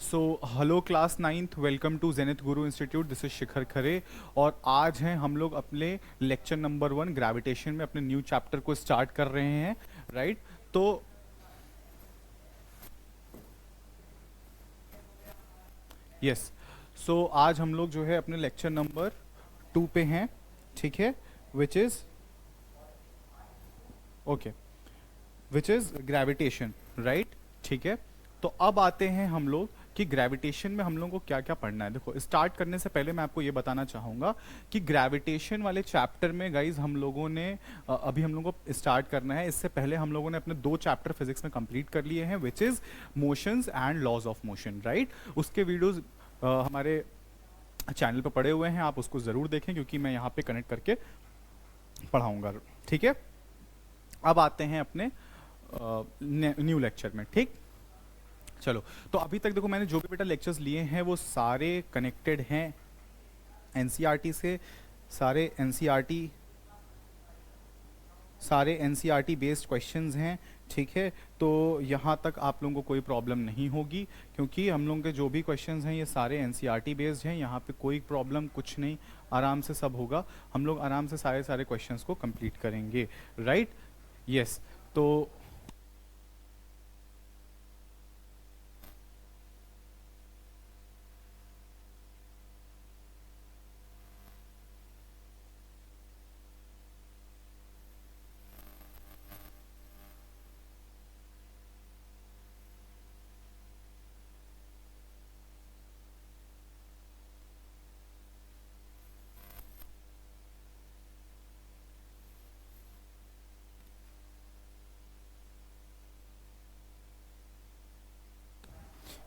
So hello class ninth, welcome to Zenith Guru institute. This is Shikhar Khare और आज हैं हम लोग अपने लेक्चर नंबर 1 ग्रेविटेशन में अपने न्यू चैप्टर को स्टार्ट कर रहे हैं। राइट तो यस आज हम लोग जो है अपने लेक्चर नंबर 2 पे हैं। ठीक है, which is okay, which is gravitation. Right, ठीक है। तो अब आते हैं हम लोग कि ग्रेविटेशन में हम लोगों को क्या क्या पढ़ना है। देखो, स्टार्ट करने से पहले मैं आपको ये बताना चाहूंगा कि ग्रेविटेशन वाले चैप्टर में गाइज हम लोगों ने अभी हम लोगों को स्टार्ट करना है। इससे पहले हम लोगों ने अपने 2 चैप्टर फिजिक्स में कंप्लीट कर लिए हैं, which is motions and laws of motion. Right, उसके वीडियोज हमारे चैनल पर पड़े हुए हैं, आप उसको जरूर देखें क्योंकि मैं यहाँ पे कनेक्ट करके पढ़ाऊंगा। ठीक है, अब आते हैं अपने न्यू लेक्चर में। ठीक, चलो। तो अभी तक देखो, मैंने जो भी बेटा लेक्चर्स लिए हैं वो सारे कनेक्टेड हैं एनसीईआरटी से। सारे एनसीईआरटी बेस्ड क्वेश्चंस हैं। ठीक है, तो यहाँ तक आप लोगों को कोई प्रॉब्लम नहीं होगी क्योंकि हम लोगों के जो भी क्वेश्चंस हैं ये सारे एनसीईआरटी बेस्ड हैं। यहाँ पे कोई प्रॉब्लम कुछ नहीं, आराम से सब होगा। हम लोग आराम से सारे क्वेश्चंस को कंप्लीट करेंगे। Right, yes. तो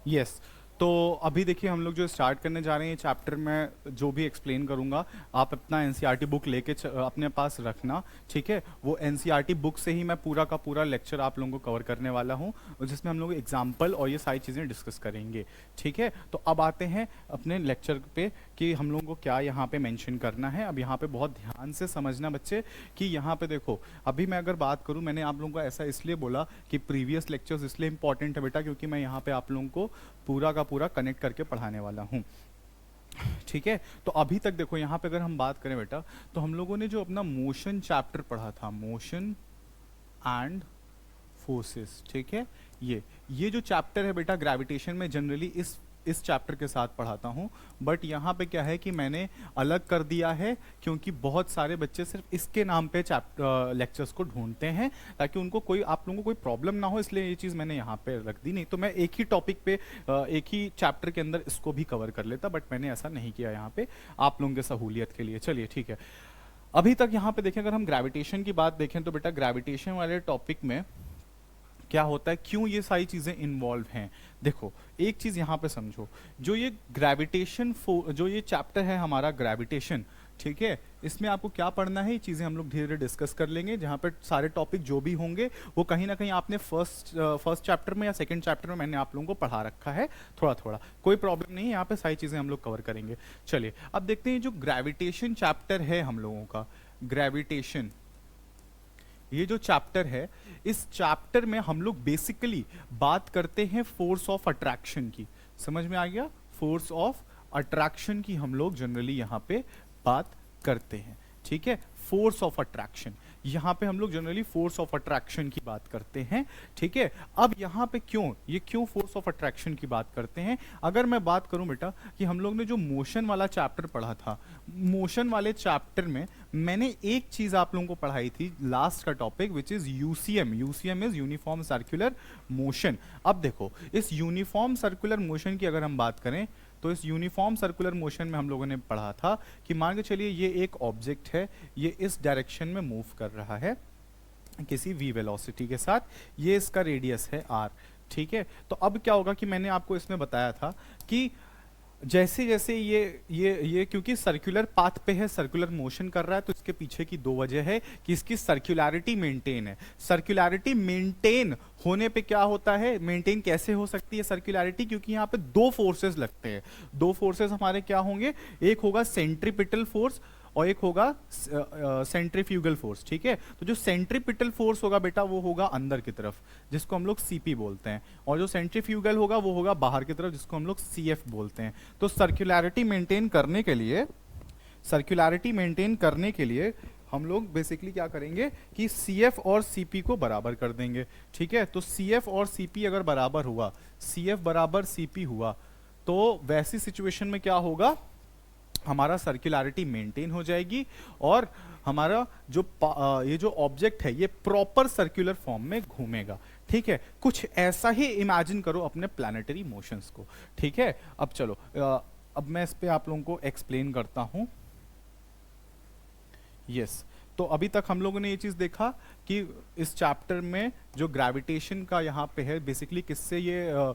यस, तो अभी देखिए हम लोग जो स्टार्ट करने जा रहे हैं चैप्टर में, जो भी एक्सप्लेन करूंगा आप अपना एनसीईआरटी बुक लेके अपने पास रखना। ठीक है, वो एनसीईआरटी बुक से ही मैं पूरा का पूरा लेक्चर आप लोगों को कवर करने वाला हूं, जिसमें हम लोग एग्जाम्पल और ये सारी चीज़ें डिस्कस करेंगे। ठीक है, तो अब आते हैं अपने लेक्चर पे कि हम लोगों को क्या यहाँ पे मेंशन करना है। अब यहाँ पे बहुत ध्यान से समझना बच्चे कि यहाँ पे देखो, अभी मैं अगर बात करूँ, मैंने आप लोगों को ऐसा इसलिए बोला कि प्रीवियस लेक्चर्स इसलिए इंपॉर्टेंट है बेटा क्योंकि मैं यहाँ पे आप लोगों को पूरा का पूरा कनेक्ट करके पढ़ाने वाला हूँ। ठीक है, तो अभी तक देखो यहाँ पे अगर हम बात करें बेटा, तो हम लोगों ने जो अपना मोशन चैप्टर पढ़ा था, मोशन एंड फोर्सेस। ठीक है, ये जो चैप्टर है बेटा ग्रेविटेशन में जनरली इस चैप्टर के साथ पढ़ाता हूं, बट यहाँ पे क्या है कि मैंने अलग कर दिया है क्योंकि बहुत सारे बच्चे सिर्फ इसके नाम पे लेक्चर्स को ढूंढते हैं ताकि उनको कोई, आप लोगों को कोई प्रॉब्लम ना हो, इसलिए ये चीज़ मैंने यहाँ पे रख दी। नहीं तो मैं एक ही टॉपिक पे एक ही चैप्टर के अंदर इसको भी कवर कर लेता, बट मैंने ऐसा नहीं किया यहाँ पे आप लोगों के सहूलियत के लिए। चलिए ठीक है, अभी तक यहाँ पे देखें, अगर हम ग्रेविटेशन की बात देखें तो बेटा ग्रेविटेशन वाले टॉपिक में क्या होता है, क्यों ये सारी चीजें इन्वॉल्व हैं। देखो, एक चीज यहां पे समझो, जो ये ग्रेविटेशन, जो ये चैप्टर है हमारा ग्रेविटेशन, ठीक है, इसमें आपको क्या पढ़ना है, ये चीजें हम लोग धीरे धीरे डिस्कस कर लेंगे। जहां पे सारे टॉपिक जो भी होंगे वो कहीं ना कहीं आपने फर्स्ट चैप्टर में या सेकंड चैप्टर में मैंने आप लोगों को पढ़ा रखा है थोड़ा थोड़ा, कोई प्रॉब्लम नहीं है। यहाँ पे सारी चीजें हम लोग कवर करेंगे। चलिए अब देखते हैं जो ग्रेविटेशन चैप्टर है हम लोगों का, ग्रेविटेशन ये जो चैप्टर है, इस चैप्टर में हम लोग बेसिकली बात करते हैं फोर्स ऑफ अट्रैक्शन की। समझ में आ गया, फोर्स ऑफ अट्रैक्शन की हम लोग जनरली यहाँ पे बात करते हैं। ठीक है, फोर्स ऑफ अट्रैक्शन, यहाँ पे हम लोग जनरली फोर्स ऑफ अट्रैक्शन की बात करते हैं। ठीक है, अब यहाँ पे क्यों फोर्स ऑफ अट्रैक्शन की बात करते हैं। अगर मैं बात करूं बेटा कि हम लोग ने जो मोशन वाला चैप्टर पढ़ा था, मोशन वाले चैप्टर में मैंने एक चीज आप लोगों को पढ़ाई थी, लास्ट का topic, which is UCM. UCM is uniform circular motion. अब देखो, इस यूनिफॉर्म सर्कुलर मोशन की अगर हम बात करें तो इस यूनिफॉर्म सर्कुलर मोशन में हम लोगों ने पढ़ा था कि मान के चलिए ये एक ऑब्जेक्ट है, ये इस डायरेक्शन में मूव कर रहा है किसी v वेलोसिटी के साथ, ये इसका रेडियस है r। ठीक है, तो अब क्या होगा कि मैंने आपको इसमें बताया था कि जैसे जैसे ये क्योंकि सर्कुलर पाथ पे है, सर्कुलर मोशन कर रहा है, तो इसके पीछे की 2 वजह है कि इसकी सर्कुलैरिटी मेंटेन है। सर्कुलैरिटी मेंटेन होने पे क्या होता है, मेंटेन कैसे हो सकती है सर्कुलैरिटी, क्योंकि यहाँ पे 2 फोर्सेस लगते हैं। 2 फोर्सेस हमारे क्या होंगे, एक होगा सेंट्रीपिटल फोर्स और एक होगा सेंट्रीफ्यूगल फोर्स, ठीक है। तो जो सेंट्रीपिटल फोर्स होगा बेटा वो होगा अंदर की तरफ, जिसको हम लोग सीपी बोलते हैं, और जो सेंट्रीफ्यूगल होगा वो होगा बाहर की तरफ, जिसको हम लोग सीएफ बोलते हैं। तो सर्कुलैरिटी मेंटेन करने के लिए, सर्कुलैरिटी मेंटेन करने के लिए हम लोग बेसिकली क्या करेंगे कि CF और CP को बराबर कर देंगे, ठीक है। तो CF और CP अगर बराबर हुआ, CF बराबर CP हुआ, तो वैसी सिचुएशन में क्या होगा, हमारा सर्कुलैरिटी मेंटेन हो जाएगी और हमारा जो ये जो ऑब्जेक्ट है ये प्रॉपर सर्कुलर फॉर्म में घूमेगा, ठीक है। कुछ ऐसा ही इमेजिन करो अपने प्लैनेटरी मोशंस को, ठीक है। अब चलो अब मैं इस पे आप लोगों को एक्सप्लेन करता हूं। यस, तो अभी तक हम लोगों ने ये चीज देखा कि इस चैप्टर में जो ग्रेविटेशन का यहाँ पे है बेसिकली किससे ये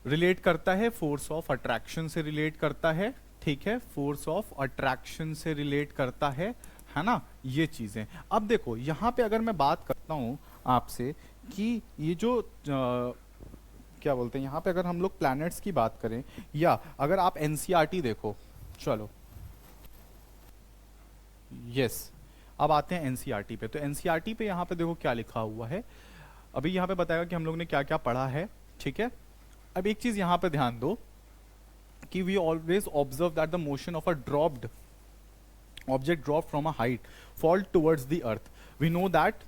रिलेट करता है, फोर्स ऑफ अट्रैक्शन से रिलेट करता है, ठीक है। फोर्स ऑफ अट्रैक्शन से रिलेट करता है ना, ये चीजें। अब देखो यहाँ पे अगर मैं बात करता हूँ आपसे कि ये जो क्या बोलते हैं, यहाँ पे अगर हम लोग प्लैनेट्स की बात करें, या अगर आप एनसीईआरटी देखो, चलो यस अब आते हैं एनसीईआरटी पे। तो एनसीईआरटी पे यहाँ पे देखो क्या लिखा हुआ है, अभी यहाँ पे बताएगा कि हम लोग ने क्या क्या पढ़ा है, ठीक है। अब एक चीज यहाँ पे ध्यान दो कि we always observe that the motion of a dropped object dropped from a height fall towards the earth. We know that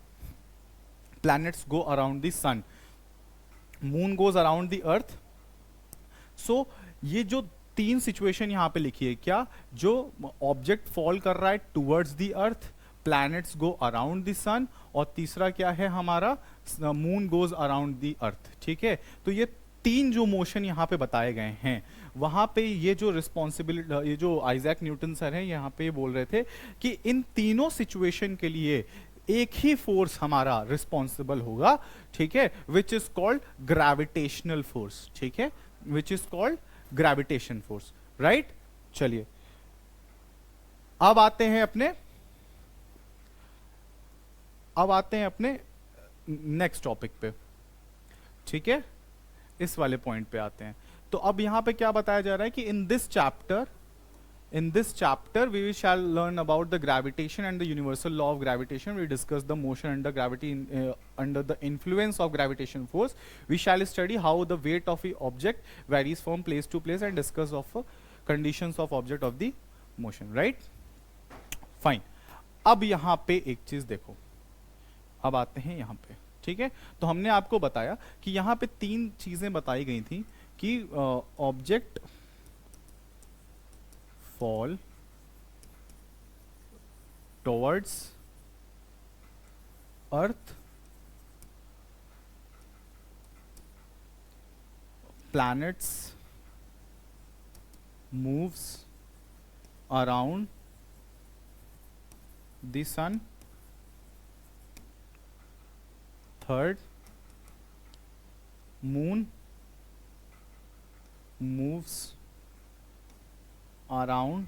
planets go around the sun, moon goes around the earth. So ये जो तीन situation यहाँ पे लिखी है, क्या जो object fall कर रहा है towards the earth, planets go around the sun, और तीसरा क्या है हमारा moon goes around the earth, ठीक है। तो ये तीन जो मोशन यहाँ पे बताए गए हैं, वहां पे ये जो रिस्पॉन्सिबिलिटी, ये जो आइजैक न्यूटन सर हैं यहाँ पे बोल रहे थे कि इन तीनों सिचुएशन के लिए एक ही फोर्स हमारा रिस्पॉन्सिबल होगा, ठीक है, which is called gravitational force, ठीक है, which is called gravitation force, right. चलिए अब आते हैं अपने नेक्स्ट टॉपिक पे, ठीक है, इस वाले पॉइंट पे आते हैं। तो अब यहां पे क्या बताया जा रहा है कि in this chapter we shall learn about the gravitation and the universal law of gravitation, we discuss the motion under gravity under the influence of gravitation force, we shall study how the weight of a object varies from place to place and discuss of conditions of object of the motion, right, fine. अब यहां पे एक चीज देखो, अब आते हैं यहां पे, ठीक है। तो हमने आपको बताया कि यहां पे तीन चीजें बताई गई थी कि object fall towards earth, planets moves around the sun, third moon moves around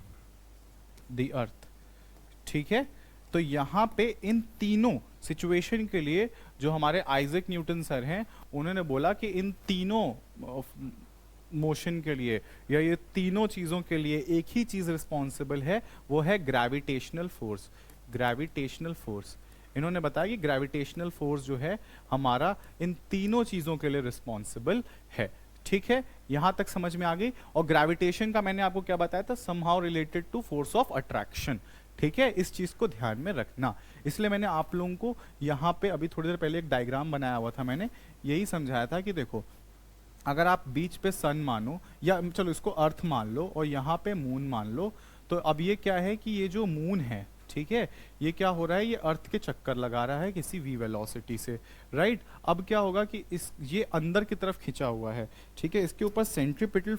the earth, ठीक है। तो यहां पे इन तीनों सिचुएशन के लिए जो हमारे आइजैक न्यूटन सर हैं उन्होंने बोला कि इन तीनों मोशन के लिए या ये तीनों चीजों के लिए एक ही चीज रिस्पॉन्सिबल है, वो है ग्रेविटेशनल फोर्स। ग्रेविटेशनल फोर्स इन्होंने बताया कि ग्रेविटेशनल फोर्स जो है हमारा इन तीनों चीजों के लिए रिस्पॉन्सिबल है, ठीक है। यहां तक समझ में आ गई। और ग्रेविटेशन का मैंने आपको क्या बताया था, somehow related to force of attraction, ठीक है। इस चीज को ध्यान में रखना, इसलिए मैंने आप लोगों को यहां पे अभी थोड़ी देर पहले एक डायग्राम बनाया हुआ था, मैंने यही समझाया था कि देखो अगर आप बीच पे सन मानो, या चलो इसको अर्थ मान लो और यहाँ पे मून मान लो, तो अब ये क्या है कि ये जो मून है, ठीक है, ये क्या हो रहा है, ये अर्थ के चक्कर लगा रहा है किसी v वेलोसिटी से, राइट। अब क्या होगा कि ये अंदर की तरफ खिंचा हुआ है, ठीक है, इसके ऊपर सेंट्रीपिटल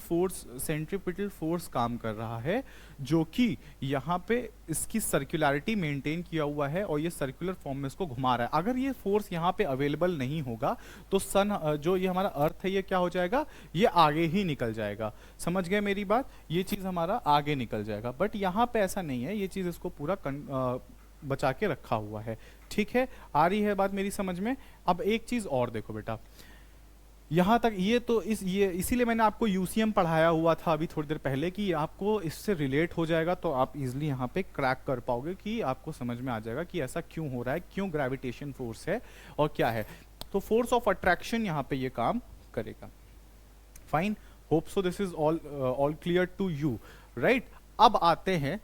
फोर्स काम कर रहा है, जो कि यहाँ पे इसकी सर्कुलैरिटी मेंटेन किया हुआ है और ये सर्कुलर फॉर्म में इसको घुमा रहा है। अगर ये फोर्स यहाँ पे अवेलेबल नहीं होगा तो सन जो ये हमारा अर्थ है ये क्या हो जाएगा, ये आगे ही निकल जाएगा। समझ गए मेरी बात, ये चीज हमारा आगे निकल जाएगा, बट यहाँ पे ऐसा नहीं है, ये चीज इसको पूरा बचा के रखा हुआ है, ठीक है। आ रही है बात मेरी समझ में। अब एक चीज और देखो बेटा, यहाँ तक ये तो ये इसीलिए मैंने आपको यूसीएम पढ़ाया हुआ था अभी थोड़ी देर पहले कि आपको इससे रिलेट हो जाएगा, तो आप इजीली यहाँ पे क्रैक कर पाओगे, कि आपको समझ में आ जाएगा कि ऐसा क्यों हो रहा है, क्यों ग्रेविटेशन फोर्स है और क्या है। तो फोर्स ऑफ अट्रैक्शन यहाँ पे ये काम करेगा। Fine, hope so this is all clear to you, right. अब आते हैं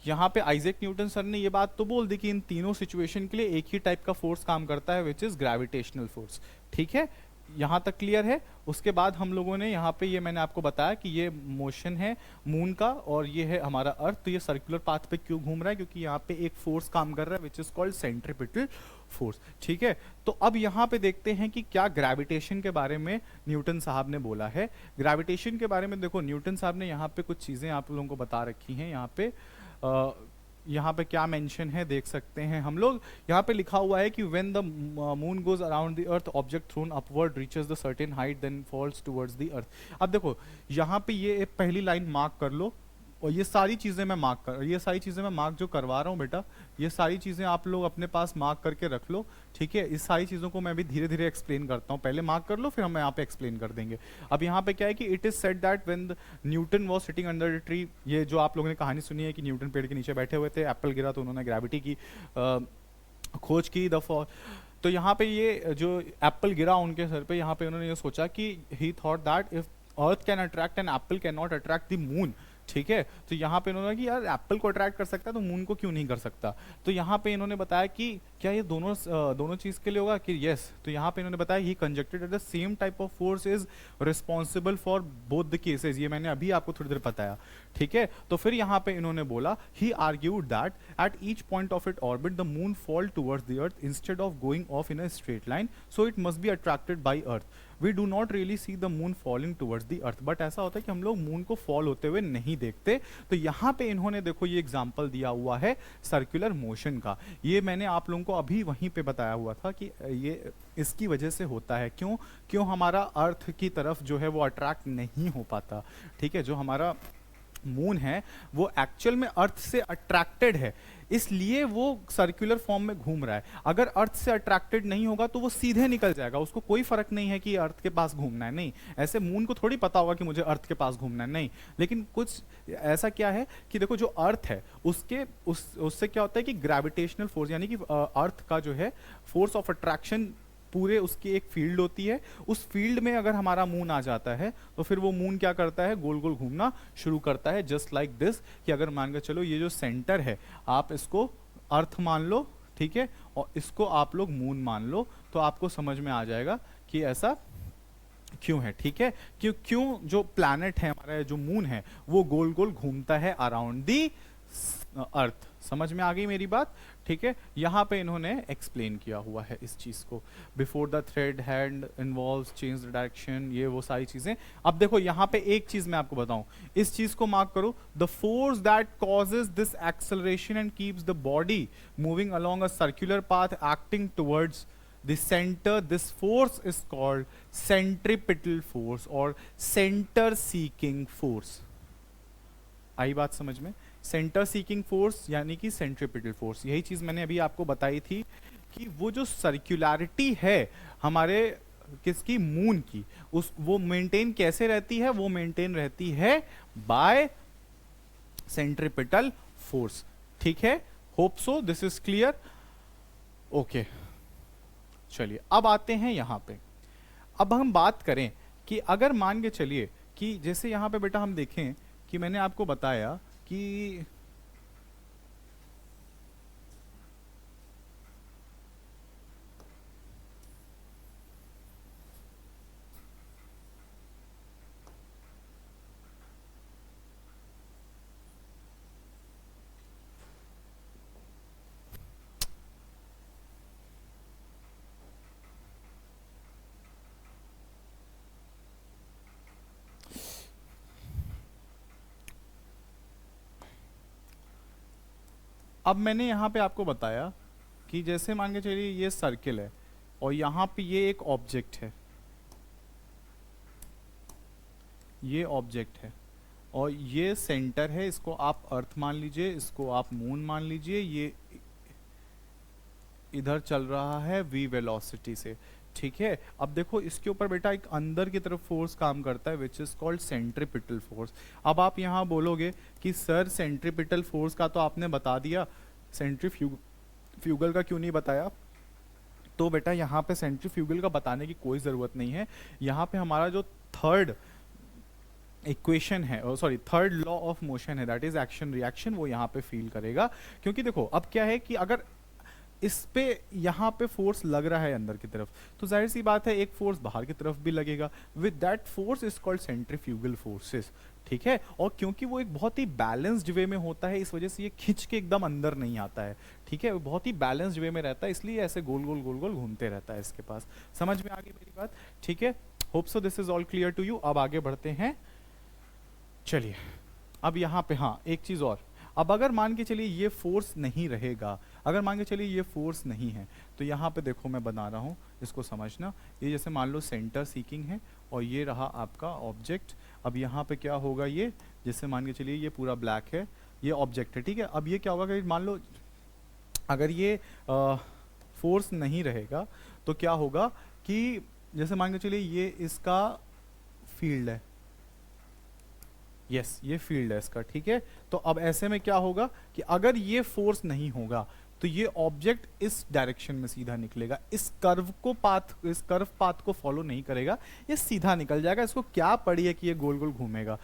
यहाँ पे, आइजैक न्यूटन सर ने ये बात तो बोल दी कि इन तीनों सिचुएशन के लिए एक ही टाइप का फोर्स काम करता है, विच इज ग्रेविटेशनल फोर्स। ठीक है, यहाँ तक क्लियर है। उसके बाद हम लोगों ने यहाँ पे ये मैंने आपको बताया कि ये मोशन है मून का और ये है हमारा अर्थ, तो ये सर्कुलर पाथ पे क्यों घूम रहा है, क्योंकि यहाँ पे एक फोर्स काम कर रहा है which is called centripetal force. ठीक है, तो अब यहाँ पे देखते हैं कि क्या ग्रेविटेशन के बारे में न्यूटन साहब ने बोला है। ग्रेविटेशन के बारे में देखो, न्यूटन साहब ने यहाँ पे कुछ चीजें आप लोगों को बता रखी हैं। यहाँ पे क्या मेंशन है देख सकते हैं हम लोग। यहाँ पे लिखा हुआ है कि when the moon goes around the earth, object thrown upward reaches the certain height then falls towards the earth. अब देखो यहाँ पे ये एक पहली लाइन मार्क कर लो, और ये सारी चीजें मैं मार्क जो करवा रहा हूँ बेटा, ये सारी चीजें आप लोग अपने पास मार्क करके रख लो। ठीक है, इस सारी चीजों को मैं भी धीरे धीरे एक्सप्लेन करता हूँ, पहले मार्क कर लो फिर हम यहाँ पे एक्सप्लेन कर देंगे। अब यहाँ पे क्या है कि it is said that when Newton was sitting under the tree, ये जो आप लोगों ने कहानी सुनी है कि न्यूटन पेड़ के नीचे बैठे हुए थे, एप्पल गिरा तो उन्होंने ग्रेविटी की खोज की तो यहाँ पे ये जो एप्पल गिरा उनके सर पे, यहाँ पे उन्होंने ये सोचा कि he thought that if earth can attract an apple can not attract the moon. ठीक है, तो यहाँ पे इन्होंने कि यार एप्पल को अट्रैक्ट कर सकता है तो मून को क्यों नहीं कर सकता। तो यहाँ पे इन्होंने बताया कि क्या ये दोनों चीज के लिए होगा कि यस। तो यहाँ पे इन्होंने बताया he conjectured that the same type of force is responsible for both the cases, ये मैंने अभी आपको थोड़ी देर बताया। ठीक है, तो फिर यहाँ पे इन्होंने बोला he argued that at each point of it orbit the moon fall towards the earth instead of going off in a straight line, so it must be attracted by earth. We do not really see the moon falling towards the earth, but ऐसा होता है कि हम लोग moon को fall होते हुए नहीं देखते। तो यहाँ पे इन्होंने देखो ये एग्जांपल दिया हुआ है सर्कुलर मोशन का, ये मैंने आप लोगों को अभी वहीं पे बताया हुआ था कि ये इसकी वजह से होता है। क्यों हमारा अर्थ की तरफ जो है वो अट्रैक्ट नहीं हो पाता। ठीक है, जो हमारा मून है वो एक्चुअल में अर्थ से अट्रैक्टेड है, इसलिए वो सर्कुलर फॉर्म में घूम रहा है। अगर अर्थ से अट्रैक्टेड नहीं होगा तो वो सीधे निकल जाएगा, उसको कोई फर्क नहीं है कि अर्थ के पास घूमना है, नहीं। ऐसे मून को थोड़ी पता होगा कि मुझे अर्थ के पास घूमना है, नहीं। लेकिन कुछ ऐसा क्या है कि देखो जो अर्थ है उससे क्या होता है कि ग्रेविटेशनल फोर्स यानी कि अर्थ का जो है फोर्स ऑफ अट्रैक्शन पूरे उसकी एक फील्ड होती है, उस फील्ड में अगर हमारा मून आ जाता है तो फिर वो मून क्या करता है, गोल गोल घूमना शुरू करता है। जस्ट लाइक दिस, कि अगर मान के चलो ये जो सेंटर है आप इसको अर्थ मान लो, ठीक है, और इसको आप लोग मून मान लो, तो आपको समझ में आ जाएगा कि ऐसा क्यों है। ठीक है, क्यों जो प्लैनेट है हमारा, जो मून है, वो गोल गोल घूमता है अराउंड दी अर्थ। समझ में आ गई मेरी बात। ठीक है, यहाँ पे इन्होंने एक्सप्लेन किया हुआ है इस चीज को, before the thread hand involves change the direction, ये वो सारी चीजें। अब देखो यहाँ पे एक चीज मैं आपको बताऊं, इस चीज को मार्क करो, the force that causes this acceleration and keeps the body moving along a circular path acting towards the center, this force is called centripetal force or center seeking force। आई बात समझ में? सेंटर सीकिंग फोर्स यानी कि centripetal force, यही चीज मैंने अभी आपको बताई थी कि वो जो सर्कुलैरिटी है हमारे किसकी, मून की, वो मेंटेन कैसे रहती है, वो मेंटेन रहती है बाय सेंट्रीपिटल फोर्स। ठीक है, hope so this is clear. Okay, चलिए अब आते हैं यहां पे। अब हम बात करें कि अगर मान के चलिए कि जैसे यहां पे बेटा हम देखें कि मैंने आपको बताया कि अब मैंने यहाँ पे आपको बताया कि जैसे मान के चलिए ये सर्किल है और यहाँ पे ये एक ऑब्जेक्ट है, ये ऑब्जेक्ट है और ये सेंटर है, इसको आप अर्थ मान लीजिए, इसको आप मून मान लीजिए, ये इधर चल रहा है v वेलोसिटी से। ठीक है। अब देखो इसके ऊपर बेटा एक अंदर की तरफ फोर्स काम करता है which is called centripetal force. अब आप यहाँ बोलोगे कि सर सेंट्रीपिटल फोर्स का तो आपने बता दिया, सेंट्रीफ्यूगल का क्यों नहीं बताया? तो बेटा यहाँ पे सेंट्रीफ्यूगल का बताने की कोई ज़रूरत नहीं है। यहाँ पे हमारा जो थर्ड इक्वेशन है, sorry third law of motion है, दैट इज एक्शन रिएक्शन, वो यहाँ पे फील करेगा। क्योंकि देखो अब क्या है कि अगर इस पे यहाँ पे फोर्स लग रहा है अंदर की तरफ, तो जाहिर सी बात है एक फोर्स बाहर की तरफ भी लगेगा, with that force is called centrifugal forces. ठीक है, और क्योंकि वो एक बहुत ही बैलेंस्ड वे में होता है, इस वजह से ये खिंच के एकदम अंदर नहीं आता है। ठीक है, वो बहुत ही बैलेंस्ड वे में रहता है, इसलिए ऐसे गोल गोल गोल गोल घूमते रहता है इसके पास। समझ में आ गई मेरी बात? ठीक है, hope so this is all clear to you. अब आगे बढ़ते हैं। चलिए अब यहाँ पे हाँ एक चीज और, अब अगर मान के चलिए ये फोर्स नहीं रहेगा, अगर मान के चलिए ये फोर्स नहीं है, तो यहाँ पे देखो मैं बना रहा हूँ, इसको समझना। ये जैसे मान लो सेंटर सीकिंग है और ये रहा आपका ऑब्जेक्ट। अब यहाँ पे क्या होगा, ये जैसे मान के चलिए ये पूरा ब्लैक है, ये ऑब्जेक्ट है। ठीक है, अब ये क्या होगा कि मान लो अगर ये फोर्स नहीं रहेगा तो क्या होगा कि जैसे मान के चलिए ये इसका फील्ड है, यस ये फील्ड है इसका। ठीक है, तो अब ऐसे में क्या होगा कि अगर ये फोर्स नहीं होगा तो ये ऑब्जेक्ट इस डायरेक्शन में सीधा निकलेगा, इस कर्व पाथ को फॉलो नहीं करेगा, ये सीधा निकल जाएगा। इसको क्या पड़ी है कि ये गोल गोल घूमेगा,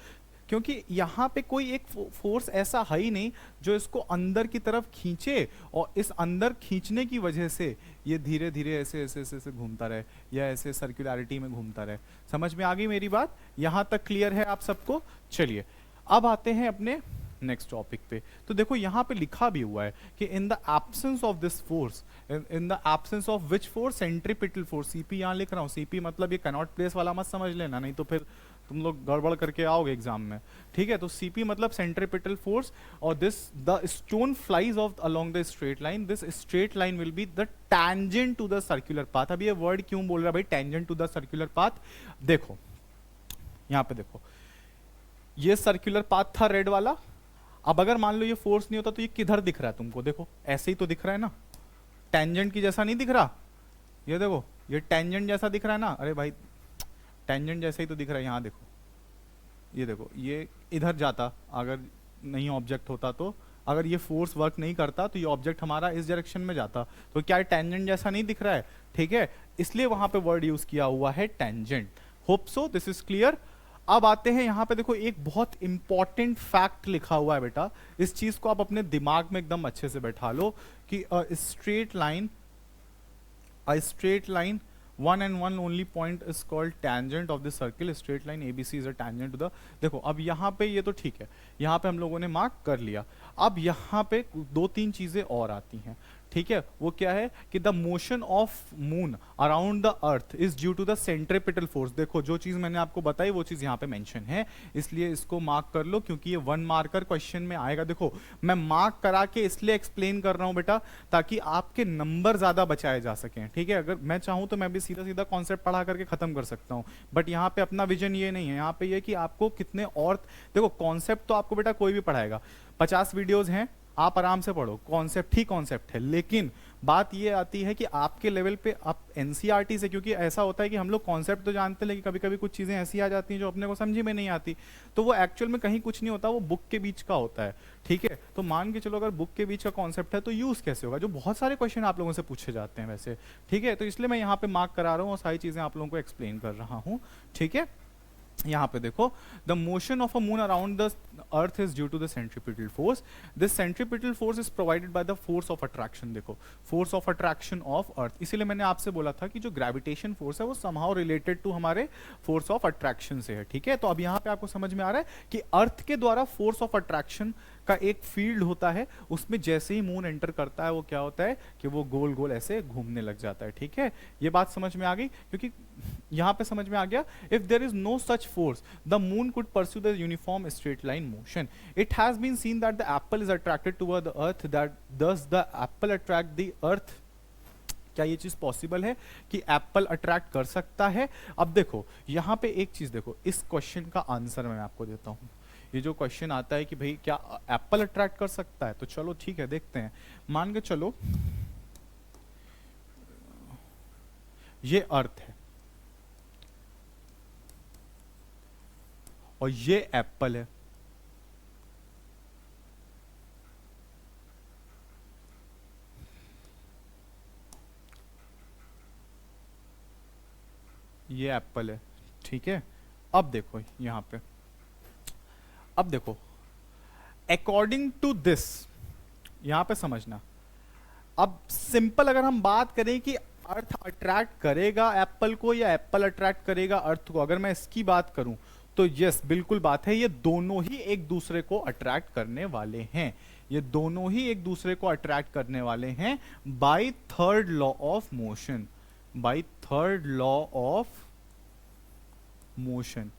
क्योंकि यहाँ पे कोई एक फोर्स ऐसा है ही नहीं जो इसको अंदर की तरफ खींचे, और इस अंदर खींचने की वजह से ये धीरे धीरे ऐसे ऐसे ऐसे ऐसे घूमता रहे, या ऐसे सर्कुलरिटी में घूमता रहे। समझ में आ गई मेरी बात? यहाँ तक क्लियर है आप सबको? चलिए अब आते हैं अपने नेक्स्ट टॉपिक पे। तो देखो यहाँ पे लिखा भी हुआ है कि in the absence of this force, in the absence of which force, centripetal force. CP यहाँ लिख रहा हूँ, सीपी मतलब ये कैनॉट प्लेस वाला मत समझ लेना, नहीं तो फिर तुम लोग गड़बड़ करके आओगे एग्जाम में। ठीक है, तो सीपी मतलब सेंट्रीपिटल फोर्स, और this the stone flies off along the straight line, this straight line will be the tangent to the circular path. अब ये वर्ड क्यों बोल रहा है भाई tangent to the circular path? देखो यहाँ पे देखो, ये सर्कुलर पाथ था रेड वाला। अब अगर मान लो ये फोर्स नहीं होता तो ये किधर दिख रहा है तुमको? देखो ऐसे ही तो दिख रहा है ना, टेंजेंट की जैसा नहीं दिख रहा? ये देखो ये टेंजेंट जैसा दिख रहा है ना, अरे भाई टेंजेंट जैसा ही तो दिख रहा है। यहाँ देखो, ये देखो ये इधर जाता अगर नहीं ऑब्जेक्ट होता, तो अगर ये फोर्स वर्क नहीं करता तो ये ऑब्जेक्ट हमारा इस डायरेक्शन में जाता, तो क्या टेंजेंट जैसा नहीं दिख रहा है? ठीक है, इसलिए वहां पे वर्ड यूज किया हुआ है tangent. Hope so this is clear. अब आते हैं यहाँ पे, देखो एक बहुत इंपॉर्टेंट फैक्ट लिखा हुआ है बेटा, इस चीज को आप अपने दिमाग में एकदम अच्छे से बैठा लो कि straight line one and one only point is called tangent of the circle, straight line ABC is a tangent to the। देखो अब यहाँ पे ये तो ठीक है, यहाँ पे हम लोगों ने मार्क कर लिया। अब यहाँ पे दो तीन चीजें और आती हैं। ठीक है, वो क्या है कि the motion of moon around the earth is due to the centripetal force. देखो जो चीज मैंने आपको बताई वो चीज यहाँ पे मेंशन है, इसलिए इसको मार्क कर लो, क्योंकि ये 1 मार्कर क्वेश्चन में आएगा। देखो मैं मार्क करा के इसलिए एक्सप्लेन कर रहा हूँ बेटा, ताकि आपके नंबर ज्यादा बचाए जा सकें। ठीक है, अगर मैं चाहूँ तो मैं भी सीधा सीधा कॉन्सेप्ट पढ़ा करके खत्म कर सकता हूँ, बट यहाँ पे अपना विजन ये नहीं है। यहाँ पे ये कि आपको कितने और, देखो कॉन्सेप्ट तो आपको बेटा कोई भी पढ़ाएगा, 50 वीडियोज हैं आप आराम से पढ़ो, कॉन्सेप्ट ही कॉन्सेप्ट है। लेकिन बात ये आती है कि आपके लेवल पे आप एनसीईआरटी से, क्योंकि ऐसा होता है कि हम लोग कॉन्सेप्ट तो जानते हैं लेकिन कभी कभी कुछ चीजें ऐसी आ जाती हैं जो अपने को समझी में नहीं आती, तो वो एक्चुअल में कहीं कुछ नहीं होता, वो बुक के बीच का होता है। ठीक है, तो मान के चलो अगर बुक के बीच का कॉन्सेप्ट है तो यूज कैसे होगा, जो बहुत सारे क्वेश्चन आप लोगों से पूछे जाते हैं वैसे। ठीक है, तो इसलिए मैं यहाँ पे मार्क करा रहा हूँ और सारी चीजें आप लोगों को एक्सप्लेन कर रहा हूँ। ठीक है, यहाँ पे देखो, the motion of a moon around the earth is due to the centripetal force, this centripetal force is provided by the force of attraction. देखो force of attraction of earth, इसीलिए मैंने आपसे बोला था कि जो ग्रेविटेशन फोर्स है वो समहाउ रिलेटेड टू हमारे फोर्स ऑफ अट्रैक्शन से है। ठीक है, तो अब यहाँ पे आपको समझ में आ रहा है कि अर्थ के द्वारा फोर्स ऑफ अट्रैक्शन का एक फील्ड होता है, उसमें जैसे ही मून एंटर करता है वो क्या होता है कि वो गोल गोल ऐसे घूमने लग जाता है। ठीक है, ये बात समझ में आ गई, क्योंकि यहां पे समझ में आ गया, if there is no such force the moon could pursue the uniform straight line motion. It has been seen that the apple is attracted toward the earth, that does the apple attract the earth. क्या ये चीज possible है कि Apple attract कर सकता है? अब देखो यहाँ पे एक चीज देखो, इस क्वेश्चन का आंसर मैं आपको देता हूं। ये जो क्वेश्चन आता है कि भाई क्या एप्पल अट्रैक्ट कर सकता है, तो चलो ठीक है देखते हैं। मान के चलो ये अर्थ है और ये एप्पल है। ये एप्पल है, ठीक है। अब देखो यहां पे, अब देखो अकॉर्डिंग टू दिस, यहां पे समझना। अब सिंपल अगर हम बात करें कि अर्थ अट्रैक्ट करेगा एप्पल को या एप्पल अट्रैक्ट करेगा अर्थ को, अगर मैं इसकी बात करूं तो यस बिल्कुल बात है, ये दोनों ही एक दूसरे को अट्रैक्ट करने वाले हैं। ये दोनों ही एक दूसरे को अट्रैक्ट करने वाले हैं by third law of motion, by third law of motion,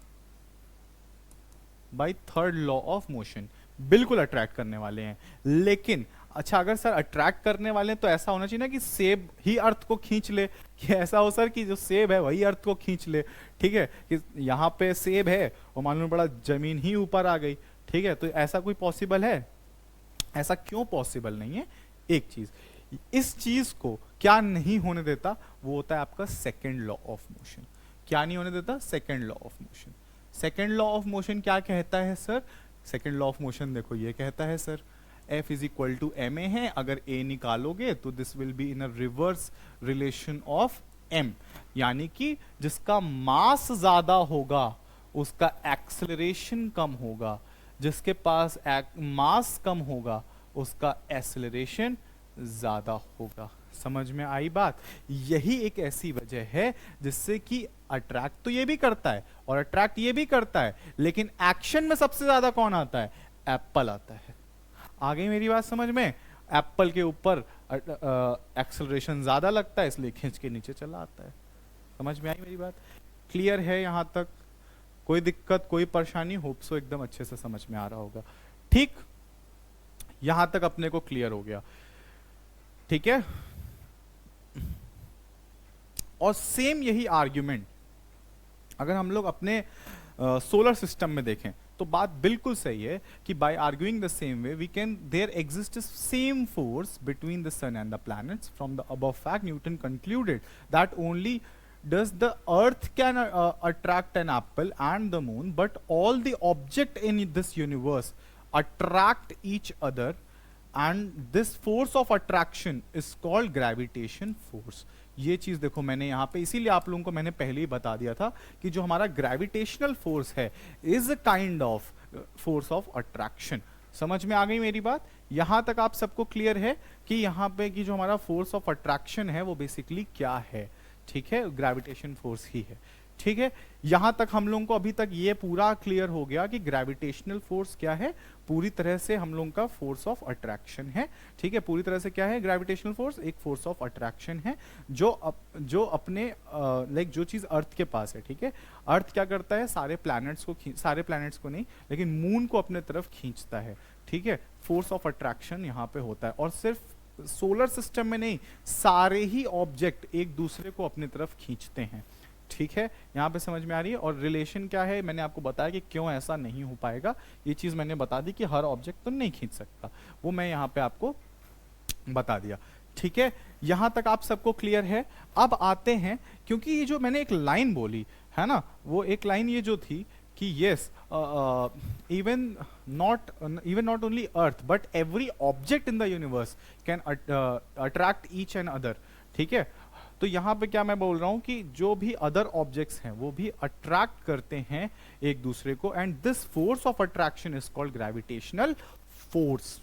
by third law of motion बिल्कुल अट्रैक्ट करने वाले हैं। लेकिन अच्छा अगर सर अट्रैक्ट करने वाले हैं तो ऐसा होना चाहिए ना कि सेब ही अर्थ को खींच ले, कि ऐसा हो सर कि जो सेब है वही अर्थ को खींच ले, ठीक है, कि यहाँ पे सेब है और मालूम पड़ा जमीन ही ऊपर आ गई, ठीक है। तो ऐसा कोई पॉसिबल है? ऐसा क्यों पॉसिबल नहीं है? एक चीज, इस चीज को क्या नहीं होने देता, वो होता है आपका सेकेंड लॉ ऑफ मोशन। क्या नहीं होने देता? Second law of motion. Second law of motion क्या कहता है sir? Second law of motion देखो ये कहता है sir F is equal to M A है, अगर A निकालोगे तो this will be in a reverse relation of M, यानी कि जिसका मास ज्यादा होगा उसका एक्सेलरेशन कम होगा, जिसके पास मास कम होगा उसका एक्सेलरेशन ज्यादा होगा। समझ में आई बात? यही एक ऐसी वजह है जिससे कि अट्रैक्ट तो ये भी करता है और अट्रैक्ट ये भी करता है, लेकिन एक्शन में सबसे ज्यादा कौन आता है? एप्पल आता है। आ गई मेरी बात समझ में? एप्पल के ऊपर एक्सेलरेशन ज्यादा लगता है इसलिए खींच के नीचे चला आता है। समझ में आई मेरी बात? क्लियर है यहां तक? कोई दिक्कत, कोई परेशानी? होप सो एकदम अच्छे से समझ में आ रहा होगा। ठीक, यहां तक अपने को क्लियर हो गया, ठीक है। और सेम यही आर्ग्यूमेंट अगर हम लोग अपने सोलर सिस्टम में देखें तो बात बिल्कुल सही है कि by arguing the same way we can there exist same force between the sun and the planets. From the above fact Newton concluded that only does the earth can attract an apple and the moon, but all the object in this universe attract each other, and this force of attraction is called gravitation force। ये चीज देखो मैंने यहाँ पे इसीलिए आप लोगों को मैंने पहले ही बता दिया था कि जो हमारा ग्रेविटेशनल फोर्स है is a kind of force of attraction. समझ में आ गई मेरी बात? यहां तक आप सबको क्लियर है कि यहाँ पे कि जो हमारा फोर्स ऑफ अट्रैक्शन है वो बेसिकली क्या है? ठीक है, ग्रेविटेशन फोर्स ही है, ठीक है। यहां तक हम लोगों को अभी तक ये पूरा क्लियर हो गया कि ग्रेविटेशनल फोर्स क्या है, पूरी तरह से हम लोगों का फोर्स ऑफ अट्रैक्शन है, ठीक है। पूरी तरह से क्या है ग्रेविटेशनल फोर्स? एक फोर्स ऑफ अट्रैक्शन है जो अपने लाइक जो चीज अर्थ के पास है, ठीक है। अर्थ क्या करता है? सारे प्लैनेट्स को नहीं लेकिन मून को अपने तरफ खींचता है, ठीक है। फोर्स ऑफ अट्रैक्शन यहाँ पे होता है और सिर्फ सोलर सिस्टम में नहीं, सारे ही ऑब्जेक्ट एक दूसरे को अपनी तरफ खींचते हैं, ठीक है। यहां पे समझ में आ रही है? और रिलेशन क्या है मैंने आपको बताया कि क्यों ऐसा नहीं हो पाएगा, ये चीज मैंने बता दी कि हर ऑब्जेक्ट तो नहीं खींच सकता, वो मैं यहां पे आपको बता दिया, ठीक है। यहां तक आप सबको क्लियर है? अब आते हैं, क्योंकि ये जो मैंने एक लाइन बोली है ना, वो एक लाइन ये जो थी कि yes even not only earth but every object in the universe can attract each and other, ठीक है। तो यहां पे क्या मैं बोल रहा हूं कि जो भी अदर ऑब्जेक्ट्स हैं वो भी अट्रैक्ट करते हैं एक दूसरे को, and this force of attraction is called gravitational force.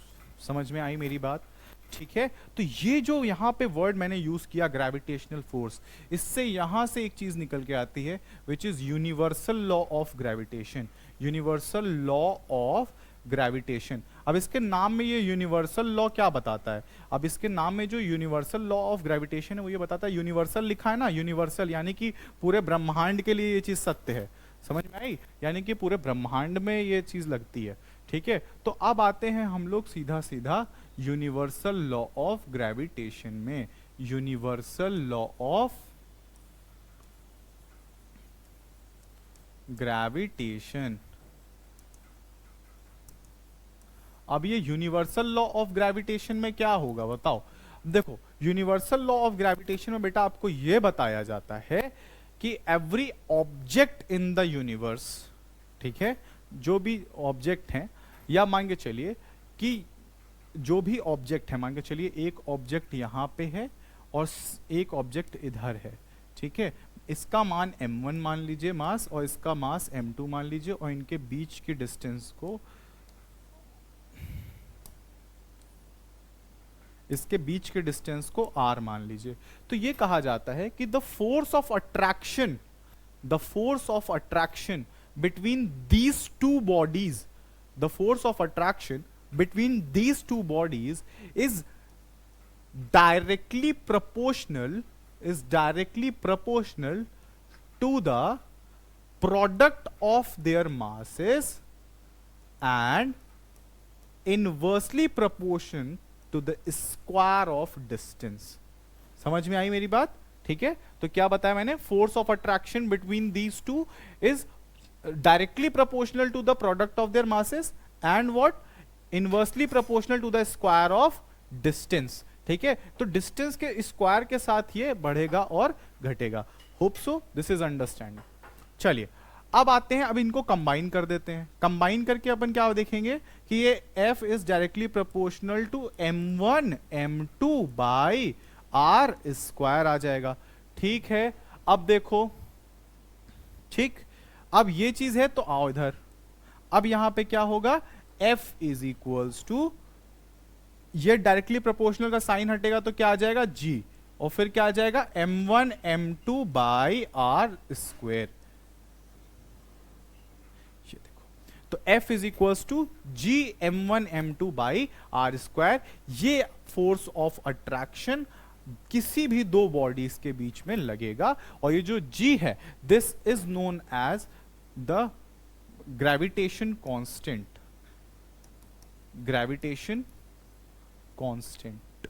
समझ में आई मेरी बात? ठीक है। तो ये जो यहां पे वर्ड मैंने यूज किया ग्रेविटेशनल फोर्स, इससे यहां से एक चीज निकल के आती है which is universal law of gravitation. Universal law of gravitation. अब इसके नाम में ये यूनिवर्सल लॉ क्या बताता है? अब इसके नाम में जो यूनिवर्सल लॉ ऑफ ग्रेविटेशन है वो ये बताता है, यूनिवर्सल लिखा है ना, यूनिवर्सल यानी कि पूरे ब्रह्मांड के लिए ये चीज सत्य है। समझ में आई? यानी कि पूरे ब्रह्मांड में ये चीज लगती है, ठीक है। तो अब आते हैं हम लोग सीधा सीधा यूनिवर्सल लॉ ऑफ ग्रेविटेशन में। Universal law of gravitation. अब ये यूनिवर्सल लॉ ऑफ ग्रेविटेशन में क्या होगा बताओ? देखो यूनिवर्सल लॉ ऑफ ग्रेविटेशन में बेटा आपको यह बताया जाता है कि every object in the universe, ठीक है, जो भी ऑब्जेक्ट हैं, या मान के चलिए कि जो भी ऑब्जेक्ट है, मान के चलिए एक ऑब्जेक्ट यहां पे है और एक ऑब्जेक्ट इधर है, ठीक है, इसका मान m1 मान लीजिए मास, और इसका मास m2 मान लीजिए, और इनके बीच की डिस्टेंस को, इसके बीच के डिस्टेंस को r मान लीजिए। तो ये कहा जाता है कि the force of attraction between these two bodies, the force of attraction between these two bodies is directly proportional to the product of their masses and inversely proportion to the square of distance। समझ में आई मेरी बात? ठीक है, तो क्या बताया मैंने, force of attraction between these two is directly proportional to the product of their masses and what, inversely proportional to the square of distance. ठीक है, तो डिस्टेंस के स्क्वायर के साथ ये बढ़ेगा और घटेगा। Hope so this is understanding. चलिए अब आते हैं, अब इनको कंबाइन कर देते हैं। कंबाइन करके अपन क्या देखेंगे कि ये F is directly proportional to m1 m2 by R square आ जाएगा। ठीक है, अब देखो, ठीक, अब ये चीज है तो आओ इधर, अब यहां पे क्या होगा, F इज इक्वल्स टू, ये डायरेक्टली प्रोपोर्शनल का साइन हटेगा तो क्या आ जाएगा G, और फिर क्या आ जाएगा m1 m2 by are square. ये देखो, तो F is equals to G m1 m2 by R square. ये फोर्स ऑफ अट्रैक्शन किसी भी दो बॉडीज के बीच में लगेगा, और ये जो G है this is known as the gravitation constant, gravitation constant.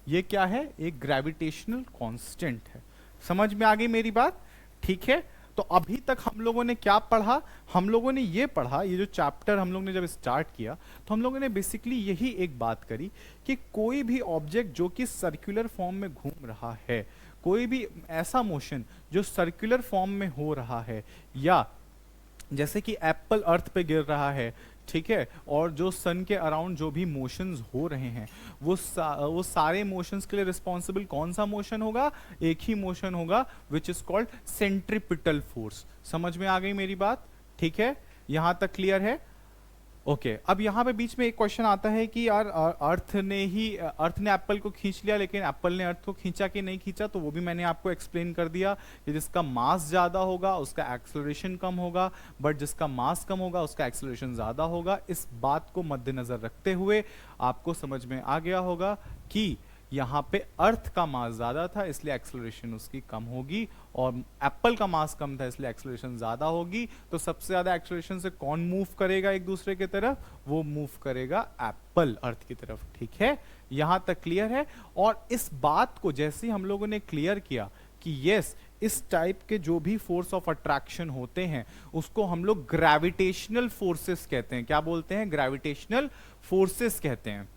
ये क्या है, एक ग्रेविटेशनल कांस्टेंट है। समझ में आ गई मेरी बात? ठीक है, तो अभी तक हम लोगों ने क्या पढ़ा, हम लोगों ने ये पढ़ा, ये जो चैप्टर हम लोग ने जब स्टार्ट किया तो हम लोगों ने बेसिकली यही एक बात करी कि कोई भी ऑब्जेक्ट जो कि सर्कुलर फॉर्म में घूम रहा है, कोई भी ऐसा मोशन जो सर्कुलर फॉर्म में हो रहा है, या जैसे कि एप्पल अर्थ पे गिर रहा है, ठीक है, और जो सन के अराउंड जो भी मोशंस हो रहे हैं वो सारे मोशंस के लिए रिस्पॉन्सिबल कौन सा मोशन होगा, एक ही मोशन होगा which is called centripetal force. समझ में आ गई मेरी बात? ठीक है, यहां तक क्लियर है? ओके, अब यहाँ पे बीच में एक क्वेश्चन आता है कि यार अर्थ ने एप्पल को खींच लिया, लेकिन एप्पल ने अर्थ को खींचा कि नहीं खींचा, तो वो भी मैंने आपको एक्सप्लेन कर दिया कि जिसका मास ज्यादा होगा उसका एक्सेलरेशन कम होगा, बट जिसका मास कम होगा उसका एक्सेलरेशन ज्यादा होगा। इस बात को मद्देनजर रखते हुए आपको समझ में आ गया होगा कि यहाँ पे अर्थ का मास ज्यादा था इसलिए एक्सेलरेशन उसकी कम होगी, और एप्पल का मास कम था इसलिए एक्सेलरेशन ज्यादा होगी। तो सबसे ज्यादा एक्सेलरेशन से कौन मूव करेगा एक दूसरे की तरफ, वो मूव करेगा एप्पल अर्थ की तरफ। ठीक है, यहां तक क्लियर है? और इस बात को जैसे हम लोगों ने क्लियर किया कि यस, इस टाइप के जो भी फोर्स ऑफ अट्रैक्शन होते हैं उसको हम लोग ग्रेविटेशनल फोर्सेस कहते हैं। क्या बोलते हैं? ग्रेविटेशनल फोर्सेस कहते हैं।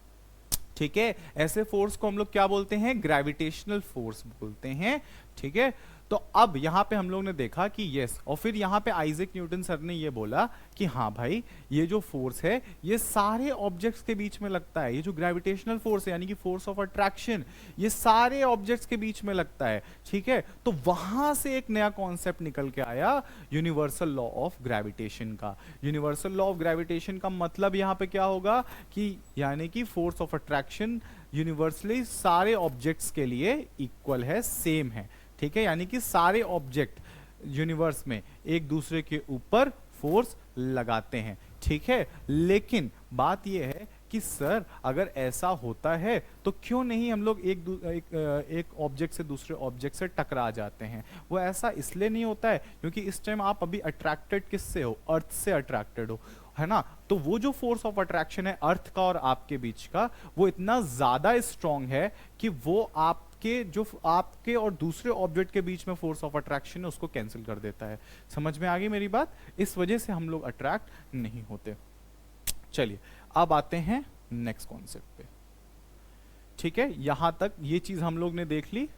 ठीक है, ऐसे फोर्स को हम लोग क्या बोलते हैं? ग्रेविटेशनल फोर्स बोलते हैं। ठीक है, तो अब यहां पे हम लोग ने देखा कि यस, और फिर यहां पे आइजैक न्यूटन सर ने ये बोला कि हाँ भाई, ये जो फोर्स है ये सारे ऑब्जेक्ट्स के बीच में लगता है। ये जो ग्रेविटेशनल फोर्स है यानी कि फोर्स ऑफ अट्रैक्शन, ये सारे ऑब्जेक्ट्स के बीच में लगता है। ठीक है, तो वहां से एक नया कॉन्सेप्ट निकल के आया यूनिवर्सल लॉ ऑफ ग्रेविटेशन का। यूनिवर्सल लॉ ऑफ ग्रेविटेशन का मतलब यहां पे क्या होगा कि यानी कि फोर्स ऑफ अट्रैक्शन यूनिवर्सली सारे ऑब्जेक्ट्स के लिए इक्वल है, सेम है। ठीक है, यानी कि सारे ऑब्जेक्ट यूनिवर्स में एक दूसरे के ऊपर फोर्स लगाते हैं। ठीक है, लेकिन बात यह है कि सर अगर ऐसा होता है तो क्यों नहीं हम लोग एक ऑब्जेक्ट से दूसरे ऑब्जेक्ट से टकरा जाते हैं? वो ऐसा इसलिए नहीं होता है क्योंकि इस टाइम आप अभी अट्रैक्टेड किससे हो? अर्थ से अट्रैक्टेड हो, है ना? तो वो जो फोर्स ऑफ अट्रैक्शन है अर्थ का और आपके बीच का, वो इतना ज्यादा स्ट्रांग है कि वो आपके और दूसरे ऑब्जेक्ट के बीच में फोर्स ऑफ अट्रैक्शन है उसको कैंसिल कर देता है। समझ में आ गई मेरी बात? इस वजह से हम लोग अट्रैक्ट नहीं होते। चलिए अब आते हैं नेक्स्ट कॉन्सेप्ट पे। ठीक है, यहां तक ये चीज हम लोग ने देख ली।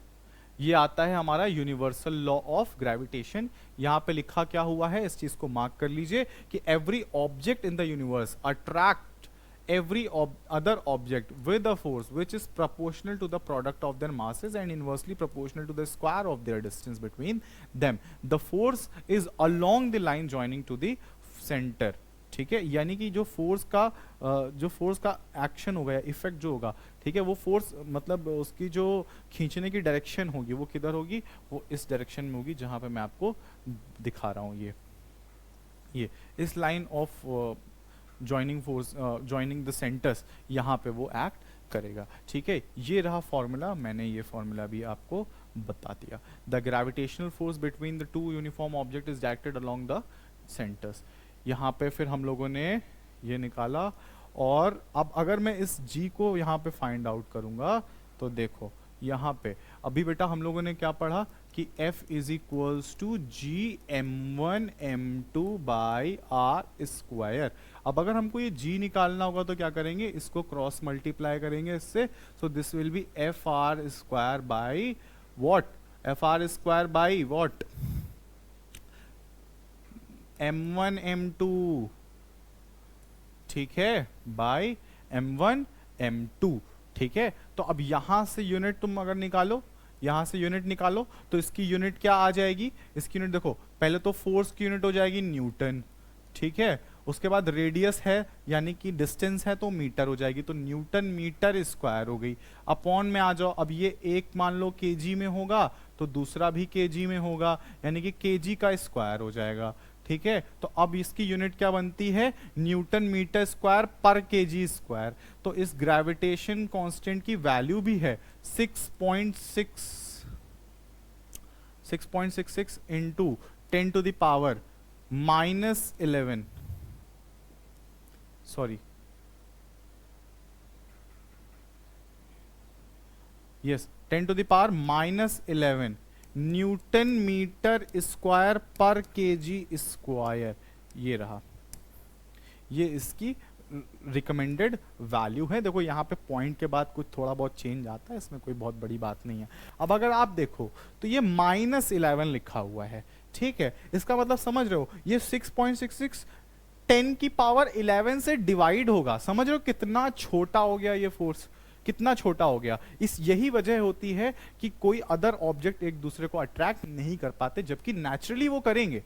ये आता है हमारा यूनिवर्सल लॉ ऑफ ग्रेविटेशन। यहां पे लिखा क्या हुआ है, इस चीज को मार्क कर लीजिए कि every object in the universe attract every other object with a force which is proportional to the product of their masses and inversely proportional to the square of their distance between them. The force is along the line joining to the center. ठीक है, यानी कि जो force का action होगा या effect जो होगा, ठीक है, वो फोर्स मतलब उसकी जो खींचने की डायरेक्शन होगी वो किधर होगी, वो इस डायरेक्शन में होगी जहां पे मैं आपको दिखा रहा हूँ। ये इस line of joining force, joining the centres, यहाँ पे वो एक्ट करेगा। ठीक है, ये रहा फॉर्मूला, मैंने ये फॉर्मूला भी आपको बता दिया। The gravitational force between the to uniform object is directed along the centres. यहाँ पे फिर हम लोगों ने ये निकाला, और अब अगर मैं इस g को यहाँ पे फाइंड आउट करूंगा तो देखो यहाँ पे अभी बेटा हम लोगों ने क्या पढ़ा कि F is equals to G m1 m2 by R square. अब अगर हमको ये g निकालना होगा तो क्या करेंगे, इसको क्रॉस मल्टीप्लाई करेंगे इससे, so this will B F R square by what, F R square by what, m1 m2, ठीक है, बाई m1 m2। ठीक है, तो अब यहां से यूनिट तुम अगर निकालो, यहां से यूनिट निकालो तो इसकी यूनिट क्या आ जाएगी, इसकी यूनिट देखो, पहले तो फोर्स की यूनिट हो जाएगी न्यूटन, ठीक है, उसके बाद रेडियस है यानी कि डिस्टेंस है तो मीटर हो जाएगी, तो न्यूटन मीटर स्क्वायर हो गई। अपॉन में आ जाओ, अब ये एक मान लो केजी में होगा तो दूसरा भी केजी में होगा, यानी कि केजी का स्क्वायर हो जाएगा। ठीक है, तो अब इसकी यूनिट क्या बनती है, newton metre square per KG square. तो इस ग्रेविटेशन कांस्टेंट की वैल्यू भी है 6.66 into 10 to the power -11, sorry yes 10 to the power -11 newton metre square per KG square. ये रहा, ये इसकी रिकमेंडेड वैल्यू है। देखो यहाँ पे पॉइंट के बाद कुछ थोड़ा बहुत चेंज आता है, इसमें कोई बहुत बड़ी बात नहीं है। अब अगर आप देखो तो ये -11 लिखा हुआ है, ठीक है, इसका मतलब समझ रहे हो ये 6.66 10 की पावर 11 से डिवाइड होगा। समझ रहे हो कितना छोटा हो गया ये फोर्स, कितना छोटा हो गया। इस यही वजह होती है कि कोई अदर ऑब्जेक्ट एक दूसरे को अट्रैक्ट नहीं कर पाते, जबकि नेचुरली वो करेंगे,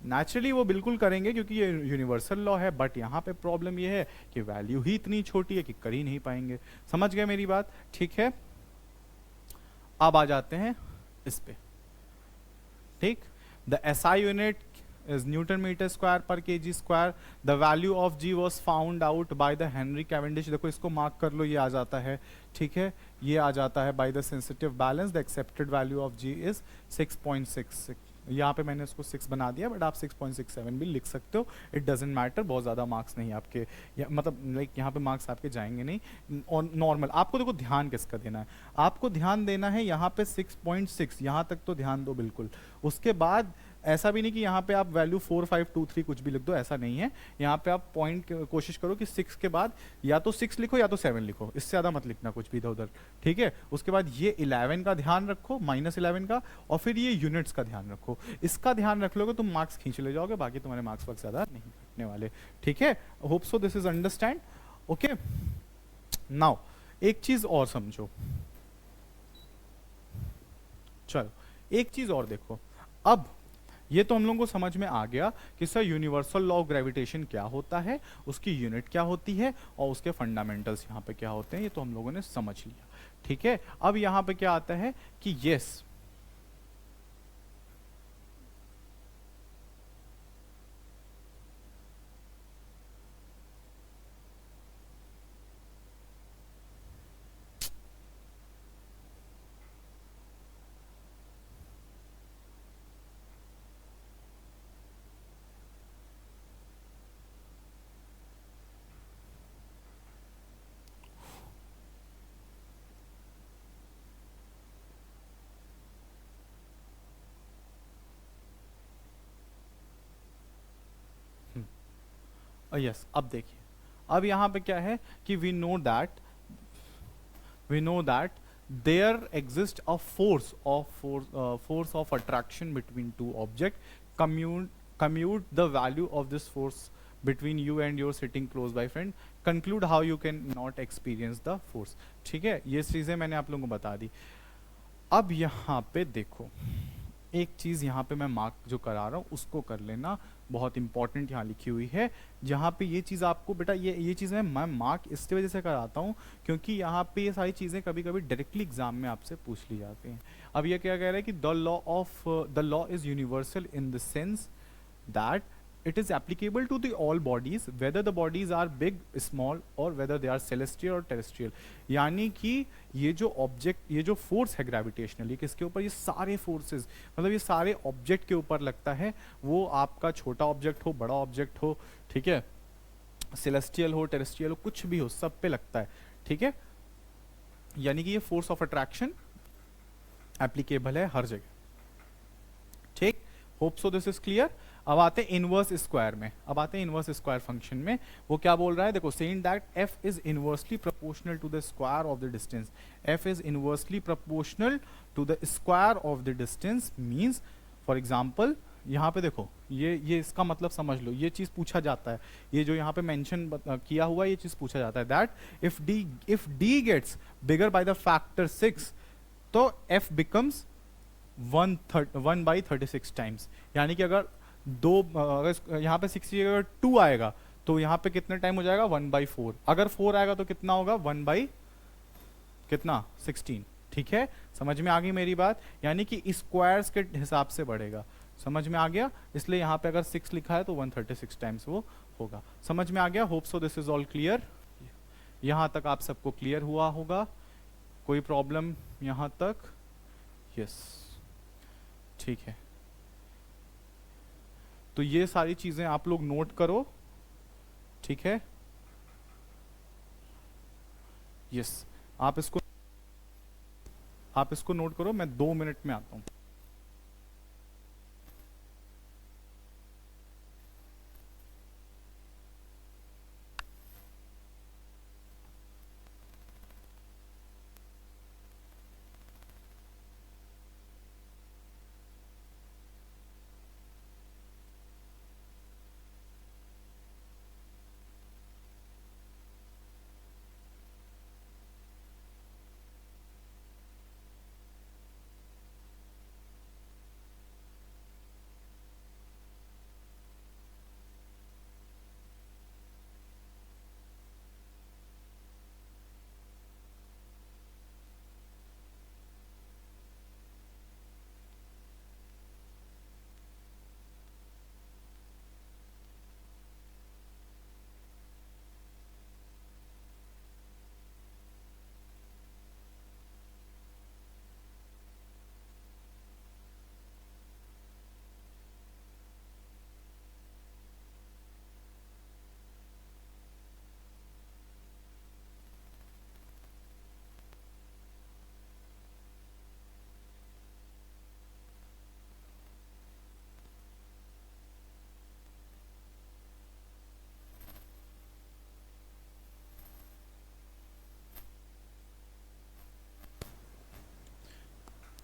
नेचुरली वो बिल्कुल करेंगे क्योंकि ये यूनिवर्सल लॉ है। बट यहाँ पे प्रॉब्लम ये है कि वैल्यू ही इतनी छोटी है कि कर ही नहीं पाएंगे। समझ गए मेरी बात, ठीक है। अब आ जाते हैं इस पे, ठीक, the SI unit is Newton meter square per kg square. The value of G was found out by the Henry Cavendish. देखो इसको मार्क कर लो, ये आ जाता है, ठीक है, ये आ जाता है by the sensitive balance. The accepted value of G is 6.66. यहाँ पे मैंने इसको 6 बना दिया, बट आप 6.67 भी लिख सकते हो, इट डजेंट मैटर। बहुत ज़्यादा मार्क्स नहीं आपके, मतलब लाइक यहाँ पे मार्क्स आपके जाएंगे नहीं। और नॉर्मल आपको देखो ध्यान किसका देना है, आपको ध्यान देना है यहाँ पे 6.6, यहाँ तक तो ध्यान दो बिल्कुल। उसके बाद ऐसा भी नहीं कि यहाँ पे आप वैल्यू 4 5 2 3 कुछ भी लिख दो, ऐसा नहीं है। यहाँ पे आप पॉइंट कोशिश करो कि 6 के बाद या तो 6 लिखो या तो 7 लिखो, इससे ज़्यादा मत लिखना कुछ भी इधर उधर, ठीक है। उसके बाद ये 11 का ध्यान रखो, -11 का, और फिर ये यूनिट्स का ध्यान रखो। इसका ध्यान रख लोगे तुम मार्क्स खींच ले जाओगे, बाकी तुम्हारे मार्क्स वक्त ज़्यादा नहीं कटने वाले, ठीक है। Hope so this is understand, okay. Now एक चीज़ और समझो, चलो एक चीज़ और देखो। अब ये तो हम लोगों को समझ में आ गया कि sir universal law of gravitation क्या होता है, उसकी यूनिट क्या होती है, और उसके फंडामेंटल्स यहाँ पे क्या होते हैं, ये तो हम लोगों ने समझ लिया, ठीक है। अब यहाँ पे क्या आता है कि यस, यस अब देखिए, अब यहाँ पे क्या है कि we know that we know that there exists a force of attraction between two objects. Commute the value of this force between you and your sitting close by friend. Conclude how you can not experience the force. ठीक है, ये चीजें मैंने आप लोगों को बता दी. अब यहाँ पे देखो, एक चीज यहाँ पे मैं मार्क जो करा रहा हूँ उसको कर लेना, बहुत इंपॉर्टेंट यहाँ लिखी हुई है. जहाँ पे ये चीज आपको बेटा, ये चीज मैं मार्क इस वजह से कराता हूँ क्योंकि यहाँ पे ये सारी चीजें कभी कभी डायरेक्टली एग्जाम में आपसे पूछ ली जाती हैं. अब ये क्या कह रहा है कि the law is universal in the sense that it is applicable to the all bodies whether the bodies are big, small or whether they are celestial or terrestrial. यानी कि ये जो ऑब्जेक्ट, ये जो फोर्स है ग्रेविटेशनल, ये किसके ऊपर, ये सारे फोर्सेस, मतलब ये सारे ऑब्जेक्ट के ऊपर लगता है. वो आपका छोटा ऑब्जेक्ट हो, बड़ा ऑब्जेक्ट हो, ठीक है, सेलेस्टियल हो, टेरेस्ट्रियल हो, कुछ भी हो, सब पे लगता है. ठीक है, यानी कि ये फोर्स ऑफ अट्रैक्शन एप्लीकेबल है हर जगह. ठीक, hope so this is clear. अब आते हैं इनवर्स स्क्वायर में, अब आते हैं इनवर्स स्क्वायर फंक्शन में. वो क्या बोल रहा है, देखो, saying that f is inversely proportional to the square of the distance. f is inversely proportional to the square of the distance means, for example यहाँ पे देखो, ये इसका मतलब समझ लो, ये चीज पूछा जाता है, ये जो यहाँ पे मेंशन किया हुआ है, ये चीज पूछा जाता है that if d gets bigger by the factor 6 तो f बिकम्स 1/36 टाइम्स. यानी कि अगर अगर यहाँ पे 6 की अगर 2 आएगा तो यहाँ पे कितने टाइम हो जाएगा, 1/4. अगर 4 आएगा तो कितना होगा, 16. ठीक है, समझ में आ गई मेरी बात. यानी कि स्क्वायर्स के हिसाब से बढ़ेगा. समझ में आ गया, इसलिए यहाँ पे अगर 6 लिखा है तो 136 टाइम्स वो होगा. समझ में आ गया. Hope so this is all clear. यहाँ तक आप सबको क्लियर हुआ होगा, कोई प्रॉब्लम यहाँ तक? यस, ठीक है. तो ये सारी चीजें आप लोग नोट करो. ठीक है, यस, आप इसको नोट करो. मैं 2 मिनट में आता हूं.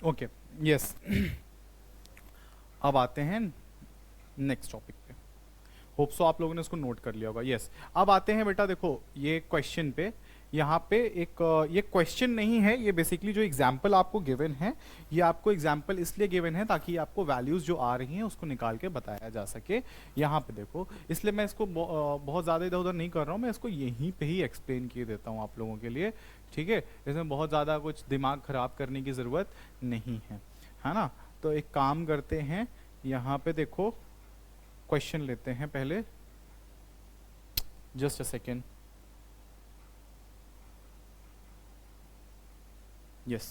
Okay, yes. अब आते हैं नेक्स्ट टॉपिक पे. होप सो आप लोगों ने इसको नोट कर लिया होगा. यस, अब आते हैं बेटा, देखो ये क्वेश्चन पे. यहाँ पे एक ये क्वेश्चन नहीं है, ये बेसिकली जो एग्जाम्पल आपको गिवन है, ये आपको एग्जाम्पल इसलिए गिवन है ताकि आपको वैल्यूज जो आ रही हैं उसको निकाल के बताया जा सके. यहाँ पे देखो, इसलिए मैं इसको बहुत ज़्यादा इधर उधर नहीं कर रहा हूँ, मैं इसको यहीं पे ही एक्सप्लेन किए देता हूँ आप लोगों के लिए. ठीक है, इसमें बहुत ज़्यादा कुछ दिमाग खराब करने की ज़रूरत नहीं है ना. तो एक काम करते हैं, यहाँ पे देखो क्वेश्चन लेते हैं पहले. Just a second. यस,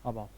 अब आओ.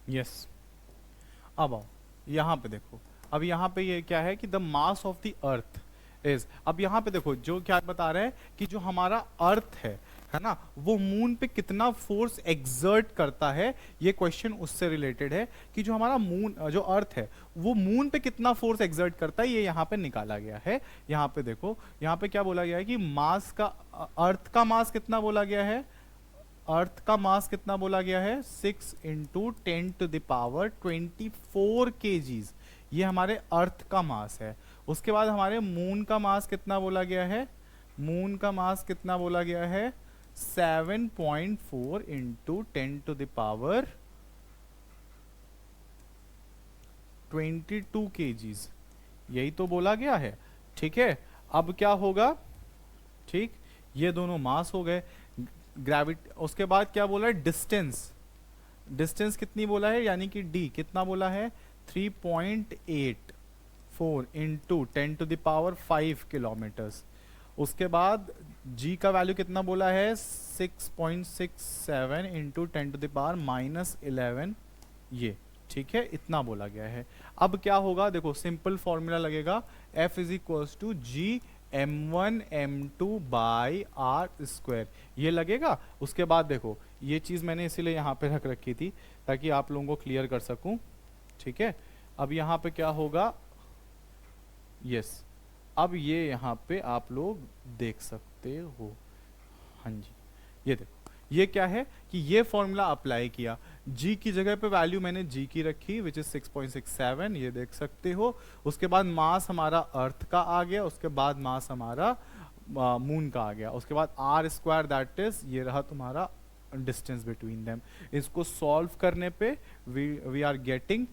यस, अब आओ यहाँ पे देखो। अब यहाँ पे ये क्या है कि the mass of the earth is, अब यहाँ पे देखो जो क्या बता रहा है कि जो हमारा अर्थ है ना, वो मून पे कितना फोर्स एक्सर्ट करता है। ये क्वेश्चन उससे रिलेटेड है कि जो हमारा मून, जो अर्थ है, वो मून पे कितना फोर्स एक्सर्ट करता है, ये यहाँ पे निकाला गया है। यहाँ पे देखो, यहाँ पे क्या बोला गया है कि मास का, अर्थ का मास कितना बोला गया है, अर्थ का मास कितना बोला गया है, 6 इंटू 10⁻24 kgs, ये हमारे अर्थ का मास है। उसके बाद हमारे मून का मास कितना बोला गया है, मून का मास कितना बोला गया है, 7.4 इंटू 10⁻22 kgs, यही तो बोला गया है। ठीक है, अब क्या होगा, ठीक, ये दोनों मास हो गए। ग्रेविटी, उसके बाद क्या बोला है, डिस्टेंस, डिस्टेंस कितनी बोला है, यानी कि डी कितना बोला है, 3.84 इंटू 10⁵ किलोमीटर्स। उसके बाद जी का वैल्यू कितना बोला है, 6.67 इंटू 10⁻11, ये ठीक है, इतना बोला गया है। अब क्या होगा, देखो सिंपल फॉर्मूला लगेगा, F is equals to G m1 m2 by R square, ये लगेगा। उसके बाद देखो ये चीज मैंने इसीलिए यहाँ पे रख रखी थी ताकि आप लोगों को क्लियर कर सकूं। ठीक है, अब यहाँ पे क्या होगा, यस, अब ये यहाँ पे आप लोग देख सकते हो, हाँ जी, ये देखो ये क्या है कि ये फॉर्मूला अप्लाई किया, g की जगह पे वैल्यू मैंने g की रखी विच इज 6.67, ये देख सकते हो। उसके बाद मास हमारा अर्थ का आ गया, उसके बाद मास हमारा मून का आ गया, उसके बाद आर स्क्वायर दैट इज, ये रहा तुम्हारा डिस्टेंस बिटवीन देम। इसको सॉल्व करने पे we are getting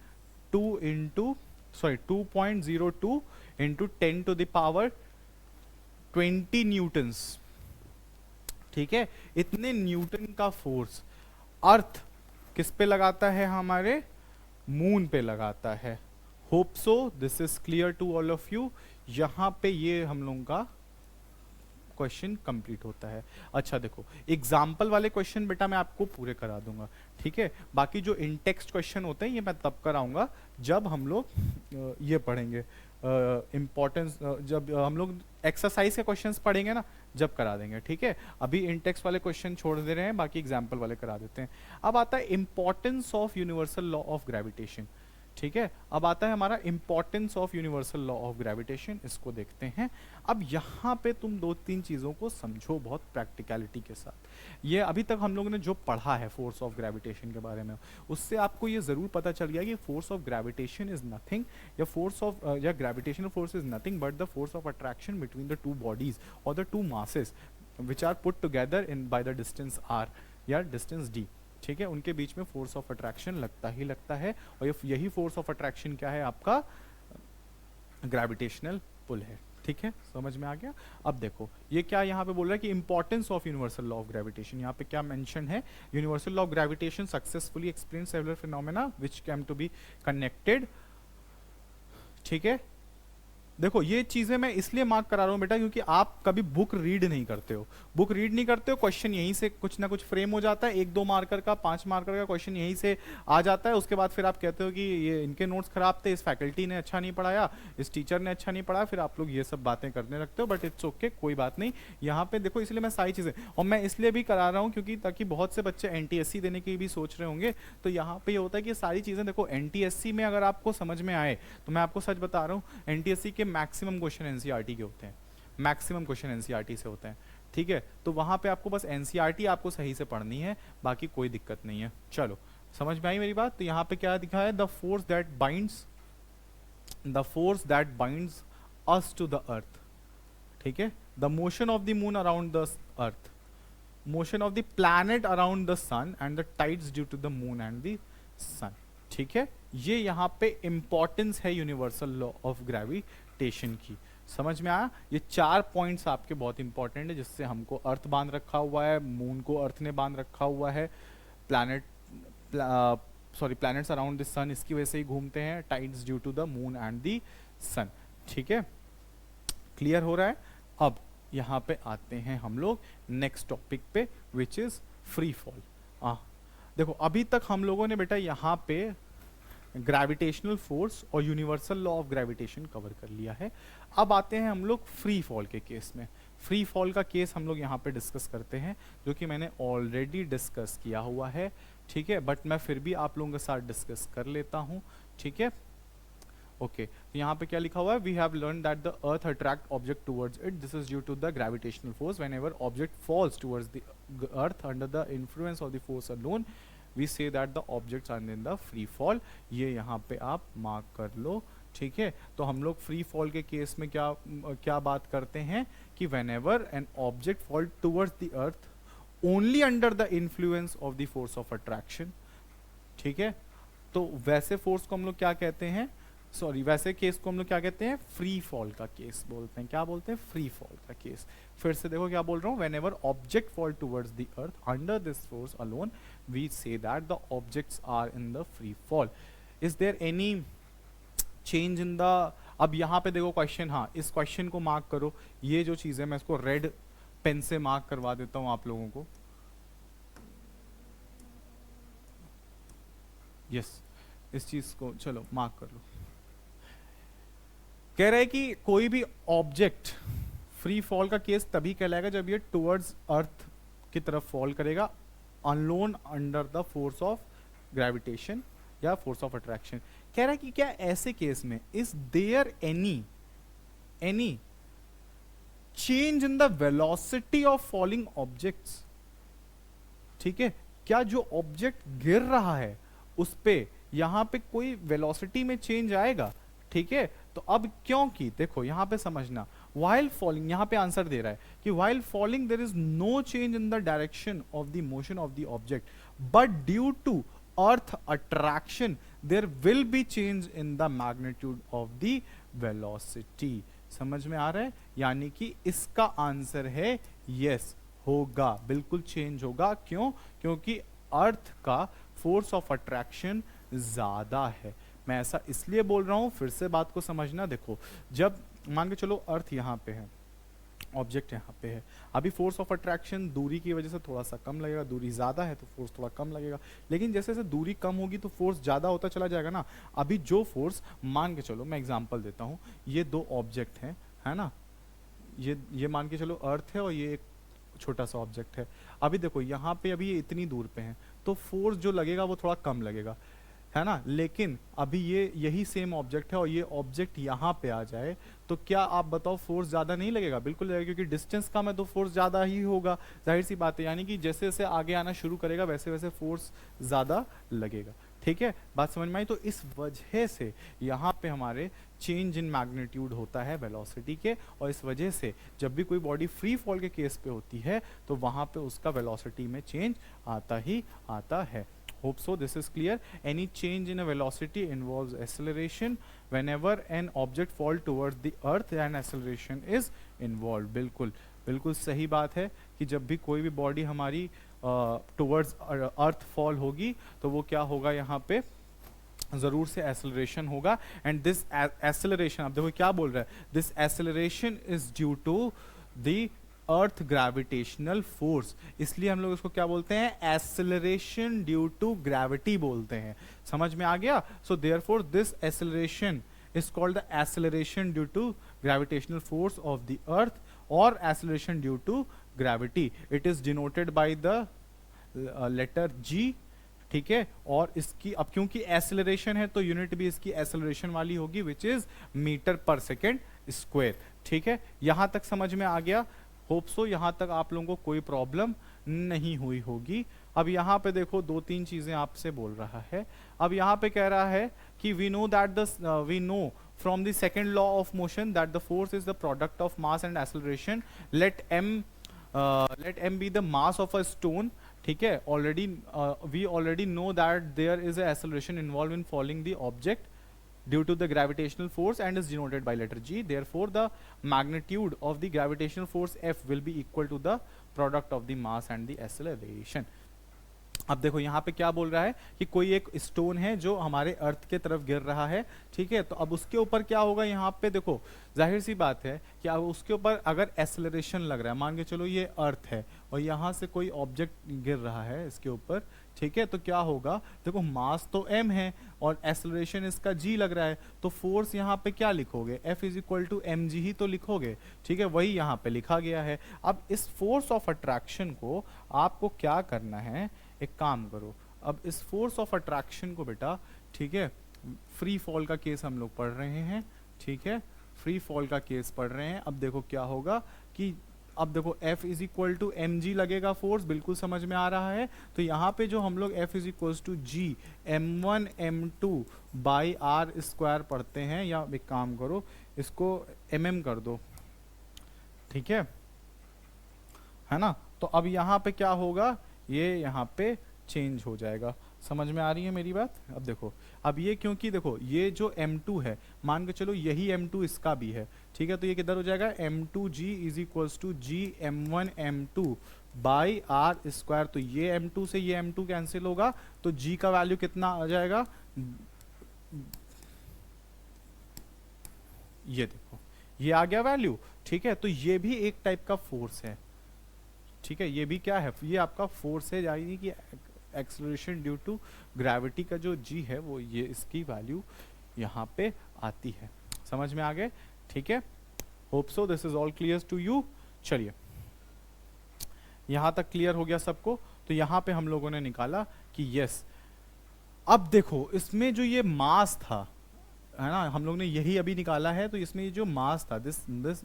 2.02 into 10⁻20 newtons. ठीक है, इतने न्यूटन का फोर्स अर्थ किस पे लगाता है, हमारे मून पे लगाता है। Hope so this is clear to all of you. यहां पे ये हम लोगों का क्वेश्चन कंप्लीट होता है। अच्छा देखो, एग्जाम्पल वाले क्वेश्चन बेटा मैं आपको पूरे करा दूंगा, ठीक है। बाकी जो इन टेक्स्ट क्वेश्चन होते हैं ये मैं तब कराऊंगा जब हम लोग ये पढ़ेंगे, इम्पोर्टेंस, जब हम लोग एक्सरसाइज के क्वेश्चंस पढ़ेंगे ना, जब करा देंगे। ठीक है, अभी इन टेक्स्ट वाले क्वेश्चन छोड़ दे रहे हैं, बाकी एग्जाम्पल वाले करा देते हैं। अब आता है importance of universal law of gravitation. ठीक है, अब आता है हमारा importance of universal law of gravitation, इसको देखते हैं। अब यहाँ पे तुम दो तीन चीजों को समझो बहुत प्रैक्टिकलिटी के साथ। ये अभी तक हम लोगों ने जो पढ़ा है फोर्स ऑफ ग्रेविटेशन के बारे में, उससे आपको ये जरूर पता चल गया कि force of gravitation is nothing, या फोर्स ऑफ या gravitational force is nothing but the force of attraction between the two bodies और the two masses which are put together in by the distance R या distance D. ठीक है, उनके बीच में force of attraction लगता ही लगता है, और यही फोर्स ऑफ अट्रैक्शन क्या है, आपका ग्रेविटेशनल पुल है। ठीक है, समझ में आ गया। अब देखो ये क्या यहाँ पे बोल रहा है कि importance of universal law of gravitation, यहाँ पे क्या मेंशन है, universal law of gravitation successfully explain several phenomena which came to be connected. ठीक है, देखो ये चीजें मैं इसलिए मार्क करा रहा हूं बेटा क्योंकि आप कभी बुक रीड नहीं करते हो, बुक रीड नहीं करते हो, क्वेश्चन यहीं से कुछ ना कुछ फ्रेम हो जाता है, 1-2 मार्कर का 5 मार्कर का क्वेश्चन यहीं से आ जाता है। उसके बाद फिर आप कहते हो कि ये इनके नोट्स खराब थे, इस फैकल्टी ने अच्छा नहीं पढ़ाया, इस टीचर ने अच्छा नहीं पढ़ाया, फिर आप लोग ये सब बातें करने लगते हो। बट इट्स ओके, कोई बात नहीं। यहाँ पे देखो इसलिए मैं सारी चीजें, और मैं इसलिए भी करा रहा हूँ क्योंकि ताकि बहुत से बच्चे एनटीएससी देने की भी सोच रहे होंगे, तो यहाँ पे ये होता है कि सारी चीजें देखो एनटीएससी में अगर आपको समझ में आए तो मैं आपको सच बता रहा हूँ, एनटीएससी के मैक्सिमम क्वेश्चन एनसीईआरटी के होते हैं, मैक्सिमम क्वेश्चन एनसीईआरटी से होते हैं। ठीक है, तो वहां पे आपको बस एनसीईआरटी आपको सही से पढ़नी है, बाकी कोई दिक्कत नहीं है। चलो समझ में आई मेरी बात। तो यहाँ पे क्या दिखा है, the force that binds us to the earth. ठीक है, the motion of the moon around the earth, motion of the planet around the sun and the tides due to the moon and the sun. ठीक है, ये यहाँ पे importance है universal law of gravitation की। समझ में आया, ये 4 पॉइंट्स आपके बहुत इंपॉर्टेंट है, जिससे हमको अर्थ बांध रखा हुआ है, मून को अर्थ ने बांध रखा हुआ है, प्लैनेट्स अराउंड द सन इसकी वजह से ही घूमते हैं, tides due to the moon and the sun. ठीक है, क्लियर हो रहा है। अब यहाँ पे आते हैं हम लोग नेक्स्ट टॉपिक पे विच इज फ्री फॉल। देखो अभी तक हम लोगों ने बेटा यहाँ पे ग्रेविटेशनल फोर्स और universal law of gravitation cover कर लिया है। अब आते हैं हम लोग फ्री फॉल के केस में। फ्री फॉल का केस हम लोग यहाँ पे डिस्कस करते हैं, जो कि मैंने ऑलरेडी डिस्कस किया हुआ है, ठीक है, बट मैं फिर भी आप लोगों के साथ डिस्कस कर लेता हूँ, ठीक है। ओके, तो यहाँ पे क्या लिखा हुआ है, we have learn that the earth attract object towards it, this is due to the gravitational force whenever object falls towards the earth under the influence of the force alone, we say that the objects are in the free fall. ये यहाँ पे आप mark कर लो, ठीक है। तो हम लोग फ्री फॉल के केस में क्या क्या बात करते हैं कि whenever an object fall towards the earth only under the influence of the force of attraction, ठीक है, तो वैसे फोर्स को हम लोग क्या कहते हैं, सॉरी वैसे केस को हम लोग क्या कहते हैं, फ्री फॉल का केस बोलते हैं। क्या बोलते हैं, फ्री फॉल का केस। फिर से देखो क्या बोल रहा हूँ, whenever object fall towards the earth under this force alone, we say that the objects are in the free fall. Is there any change in the, अब यहाँ पे देखो क्वेश्चन, हाँ इस क्वेश्चन को मार्क करो, ये जो चीज है मैं इसको रेड पेन से मार्क करवा देता हूँ आप लोगों को। यस, इस चीज को चलो मार्क कर लो। कह रहे हैं कि कोई भी ऑब्जेक्ट फ्री फॉल का केस तभी कहलाएगा जब ये टुवर्ड्स अर्थ की तरफ फॉल करेगा alone under the force of gravitation या फोर्स ऑफ अट्रैक्शन। कह रहा है कि क्या ऐसे केस में is there any change in the velocity of falling objects, ठीक है, क्या जो ऑब्जेक्ट गिर रहा है उस पे यहां पे कोई वेलोसिटी में चेंज आएगा, ठीक है। तो अब क्योंकि देखो यहां पे समझना, while falling, यहां पे आंसर दे रहा है कि while falling there is no change in the direction of the motion of the object, but due to earth attraction there will be change in the magnitude of the velocity। समझ में आ रहा है, यानी कि इसका आंसर है yes, होगा, बिल्कुल चेंज होगा। क्यों, क्योंकि अर्थ का फोर्स ऑफ अट्रैक्शन ज्यादा है। मैं ऐसा इसलिए बोल रहा हूं, फिर से बात को समझना। देखो जब मान के चलो अर्थ यहाँ पे है, ऑब्जेक्ट यहाँ पे है, अभी फोर्स ऑफ अट्रैक्शन दूरी की वजह से थोड़ा सा कम लगेगा, दूरी ज्यादा है तो फोर्स थोड़ा कम लगेगा, लेकिन जैसे जैसे दूरी कम होगी तो फोर्स ज्यादा होता चला जाएगा ना। अभी जो फोर्स, मान के चलो मैं एग्जांपल देता हूँ, ये दो ऑब्जेक्ट हैं, है ना, ये मान के चलो अर्थ है और ये एक छोटा सा ऑब्जेक्ट है। अभी देखो यहाँ पे अभी ये इतनी दूर पे है तो फोर्स जो लगेगा वो थोड़ा कम लगेगा, है ना, लेकिन अभी ये यही सेम ऑब्जेक्ट है और ये ऑब्जेक्ट यहाँ पे आ जाए तो क्या आप बताओ फोर्स ज्यादा नहीं लगेगा, बिल्कुल लगेगा, क्योंकि डिस्टेंस कम है तो फोर्स ज्यादा ही होगा, जाहिर सी बात है। यानी कि जैसे जैसे आगे आना शुरू करेगा वैसे वैसे फोर्स ज्यादा लगेगा, ठीक है, बात समझ में आई। तो इस वजह से यहाँ पे हमारे चेंज इन मैग्नीट्यूड होता है वेलोसिटी के, और इस वजह से जब भी कोई बॉडी फ्री फॉल के केस पे होती है तो वहां पे उसका वेलोसिटी में चेंज आता ही आता है। Hope so this is clear. Any change in a velocity involves acceleration. Whenever an object fall towards the earth, an acceleration is involved. बिल्कुल बिल्कुल सही बात है कि जब भी कोई भी बॉडी हमारी टुवर्ड्स अर्थ फॉल होगी तो वो क्या होगा, यहाँ पे जरूर से एक्सेलरेशन होगा। एंड दिस एक्सेलरेशन, अब देखो क्या बोल रहा है, this acceleration is due to the earth gravitational force, इसलिए हम लोग इसको क्या बोलते हैं, एक्सेलरेशन ड्यू टू ग्रेविटी बोलते हैं। समझ में आ गया। So therefore this acceleration is called the acceleration due to gravitational force of the earth और acceleration due to gravity. It is denoted by the letter G, ठीक है। और इसकी अब क्योंकि एक्सेलरेशन है तो यूनिट भी इसकी एक्सेलरेशन वाली होगी, विच इज मीटर पर सेकेंड स्क्वायर, ठीक है। यहां तक समझ में आ गया। होप सो यहां तक आप लोगों को कोई प्रॉब्लम नहीं हुई होगी। अब यहाँ पे देखो दो तीन चीजें आपसे बोल रहा है। अब यहाँ पे कह रहा है कि we know that we know from the second law of motion that the force is the product of mass and acceleration. Let M be the mass of a stone, ठीक है। Already we already know that there is a acceleration involve in falling the object due to the gravitational force and is denoted by letter G. Therefore, the magnitude of the gravitational force F will be equal to the product of the mass and the acceleration. अब देखो यहाँ पे क्या बोल रहा है कि कोई एक स्टोन है जो हमारे अर्थ के तरफ गिर रहा है, ठीक है। तो अब उसके ऊपर क्या होगा, यहाँ पे देखो जाहिर सी बात है कि अब उसके ऊपर अगर एक्सेलरेशन लग रहा है, मान के चलो ये अर्थ है और यहाँ से कोई ऑब्जेक्ट गिर रहा है इसके ऊपर, ठीक है, तो क्या होगा, देखो मास तो m है और एक्सेलरेशन इसका g लग रहा है, तो फोर्स यहाँ पे क्या लिखोगे, F is equal to M G ही तो लिखोगे। ठीक है, वही यहाँ पे लिखा गया है। अब इस फोर्स ऑफ अट्रैक्शन को आपको क्या करना है, एक काम करो, अब इस फोर्स ऑफ अट्रैक्शन को बेटा, ठीक है, फ्री फॉल का केस हम लोग पढ़ रहे हैं, ठीक है, फ्री फॉल का केस पढ़ रहे हैं। अब देखो क्या होगा कि अब देखो F is equal to M G लगेगा, फोर्स बिल्कुल समझ में आ रहा है। तो यहाँ पे जो हम लोग F is equal to G m1 m2 by R square पढ़ते हैं, या एक काम करो इसको mm कर दो, ठीक है ना। तो अब यहाँ पे क्या होगा, ये यहाँ पे चेंज हो जाएगा। समझ में आ रही है मेरी बात। अब देखो, अब ये क्योंकि देखो ये जो m2 है, मान के चलो यही m2 इसका भी है, ठीक है, तो ये किधर हो जाएगा, m2g is equals to G m1 m2 by R square. तो ये m2 से ये m2 कैंसिल होगा, तो g का वैल्यू कितना आ जाएगा, ये देखो ये आ गया वैल्यू। ठीक है, तो ये भी एक टाइप का फोर्स है, ठीक है, ये भी क्या है, ये आपका फोर्स है, यानी कि एक्सेलरेशन ड्यू टू ग्रेविटी का जो g है वो ये इसकी वैल्यू यहाँ पे आती है। समझ में आ गए, ठीक है, hope so this is all clear to you. चलिए यहाँ तक क्लियर हो गया सबको। तो यहाँ पे हम लोगों ने निकाला कि यस, अब देखो इसमें जो ये मास था, है ना, हम लोग ने यही अभी निकाला है, तो इसमें ये जो मास था, this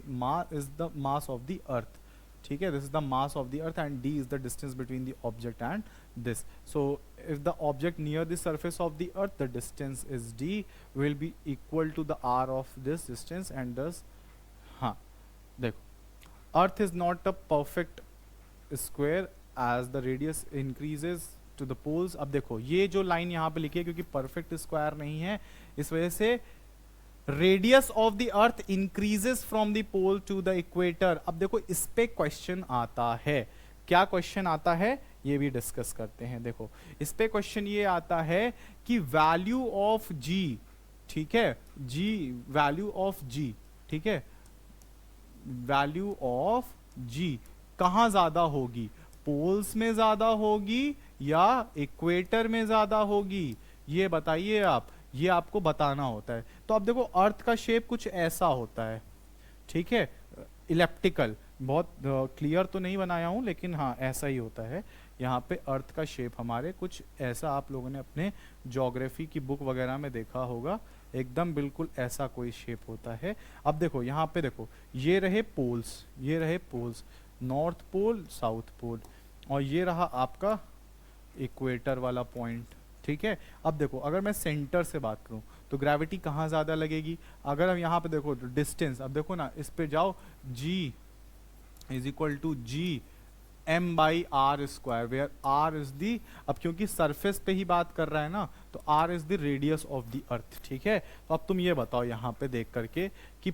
mass is the mass of the earth, ठीक है, this is the mass of the earth and d is the distance between the object and this. So if the object near the surface of the earth, the distance is d will be equal to the r of this distance and this, हाँ देखो, earth is not a perfect square as the radius increases to the poles. अब देखो ये जो line यहाँ पे लिखी है, क्योंकि परफेक्ट स्क्वायर नहीं है, इस वजह से radius of the earth increases from the pole to the equator. अब देखो इस पे क्वेश्चन आता है, क्या क्वेश्चन आता है ये भी डिस्कस करते हैं। देखो इस पे क्वेश्चन ये आता है कि वैल्यू ऑफ जी, ठीक है, जी वैल्यू ऑफ जी, ठीक है, वैल्यू ऑफ जी कहाँ ज्यादा होगी, पोल्स में ज्यादा होगी या इक्वेटर में ज्यादा होगी, ये बताइए आप, ये आपको बताना होता है। तो अब देखो अर्थ का शेप कुछ ऐसा होता है, ठीक है, इलेप्टिकल, बहुत क्लियर तो नहीं बनाया हूं लेकिन हाँ ऐसा ही होता है। यहाँ पे अर्थ का शेप हमारे कुछ ऐसा, आप लोगों ने अपने ज्योग्राफी की बुक वगैरह में देखा होगा, एकदम बिल्कुल ऐसा कोई शेप होता है। अब देखो यहाँ पे देखो, ये रहे पोल्स, ये रहे poles, north pole south pole, और ये रहा आपका इक्वेटर वाला पॉइंट, ठीक है। अब देखो अगर मैं सेंटर से बात करूं तो ग्रेविटी कहाँ ज्यादा लगेगी, अगर हम यहाँ पे देखो डिस्टेंस, अब देखो ना इस पे जाओ, g is equal to G m by R square, where r is the, अब क्योंकि सरफेस पे ही बात कर रहा है ना, तो r is the radius of the earth, ठीक है। तो अब तुम ये बताओ यहाँ पे देख करके कि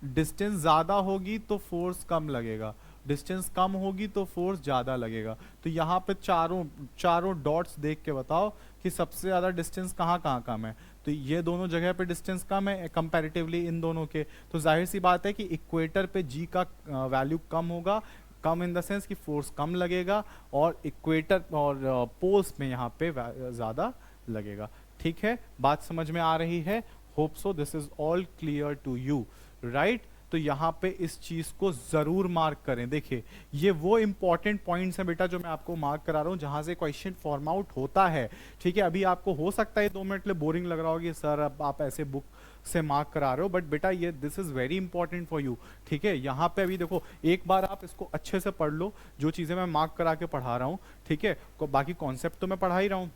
डिस्टेंस ज्यादा होगी तो फोर्स कम लगेगा, डिस्टेंस कम होगी तो फोर्स ज्यादा लगेगा। तो यहाँ पे चारों डॉट्स देख के बताओ कि सबसे ज्यादा डिस्टेंस कहाँ कम है, तो ये दोनों जगह पे डिस्टेंस कम है कंपैरेटिवली इन दोनों के, तो जाहिर सी बात है कि इक्वेटर पे जी का वैल्यू कम होगा, कम इन द सेंस कि फोर्स कम लगेगा, और इक्वेटर और पोल्स में यहाँ पे ज्यादा लगेगा। ठीक है, बात समझ में आ रही है, hope so this is all clear to you, right. तो यहाँ पे इस चीज को जरूर मार्क करें। देखिए ये वो इंपॉर्टेंट पॉइंट्स हैं बेटा जो मैं आपको मार्क करा रहा हूँ जहां से क्वेश्चन फॉर्म आउट होता है। ठीक है, अभी आपको हो सकता है 2 मिनट ले बोरिंग लग रहा होगा कि सर अब आप ऐसे बुक से मार्क करा रहे हो, बट बेटा ये this is very important for you. ठीक है, यहाँ पे अभी देखो एक बार आप इसको अच्छे से पढ़ लो, जो चीजें मैं मार्क करा के पढ़ा रहा हूँ, ठीक है, बाकी कॉन्सेप्ट तो मैं पढ़ा ही रहा हूँ।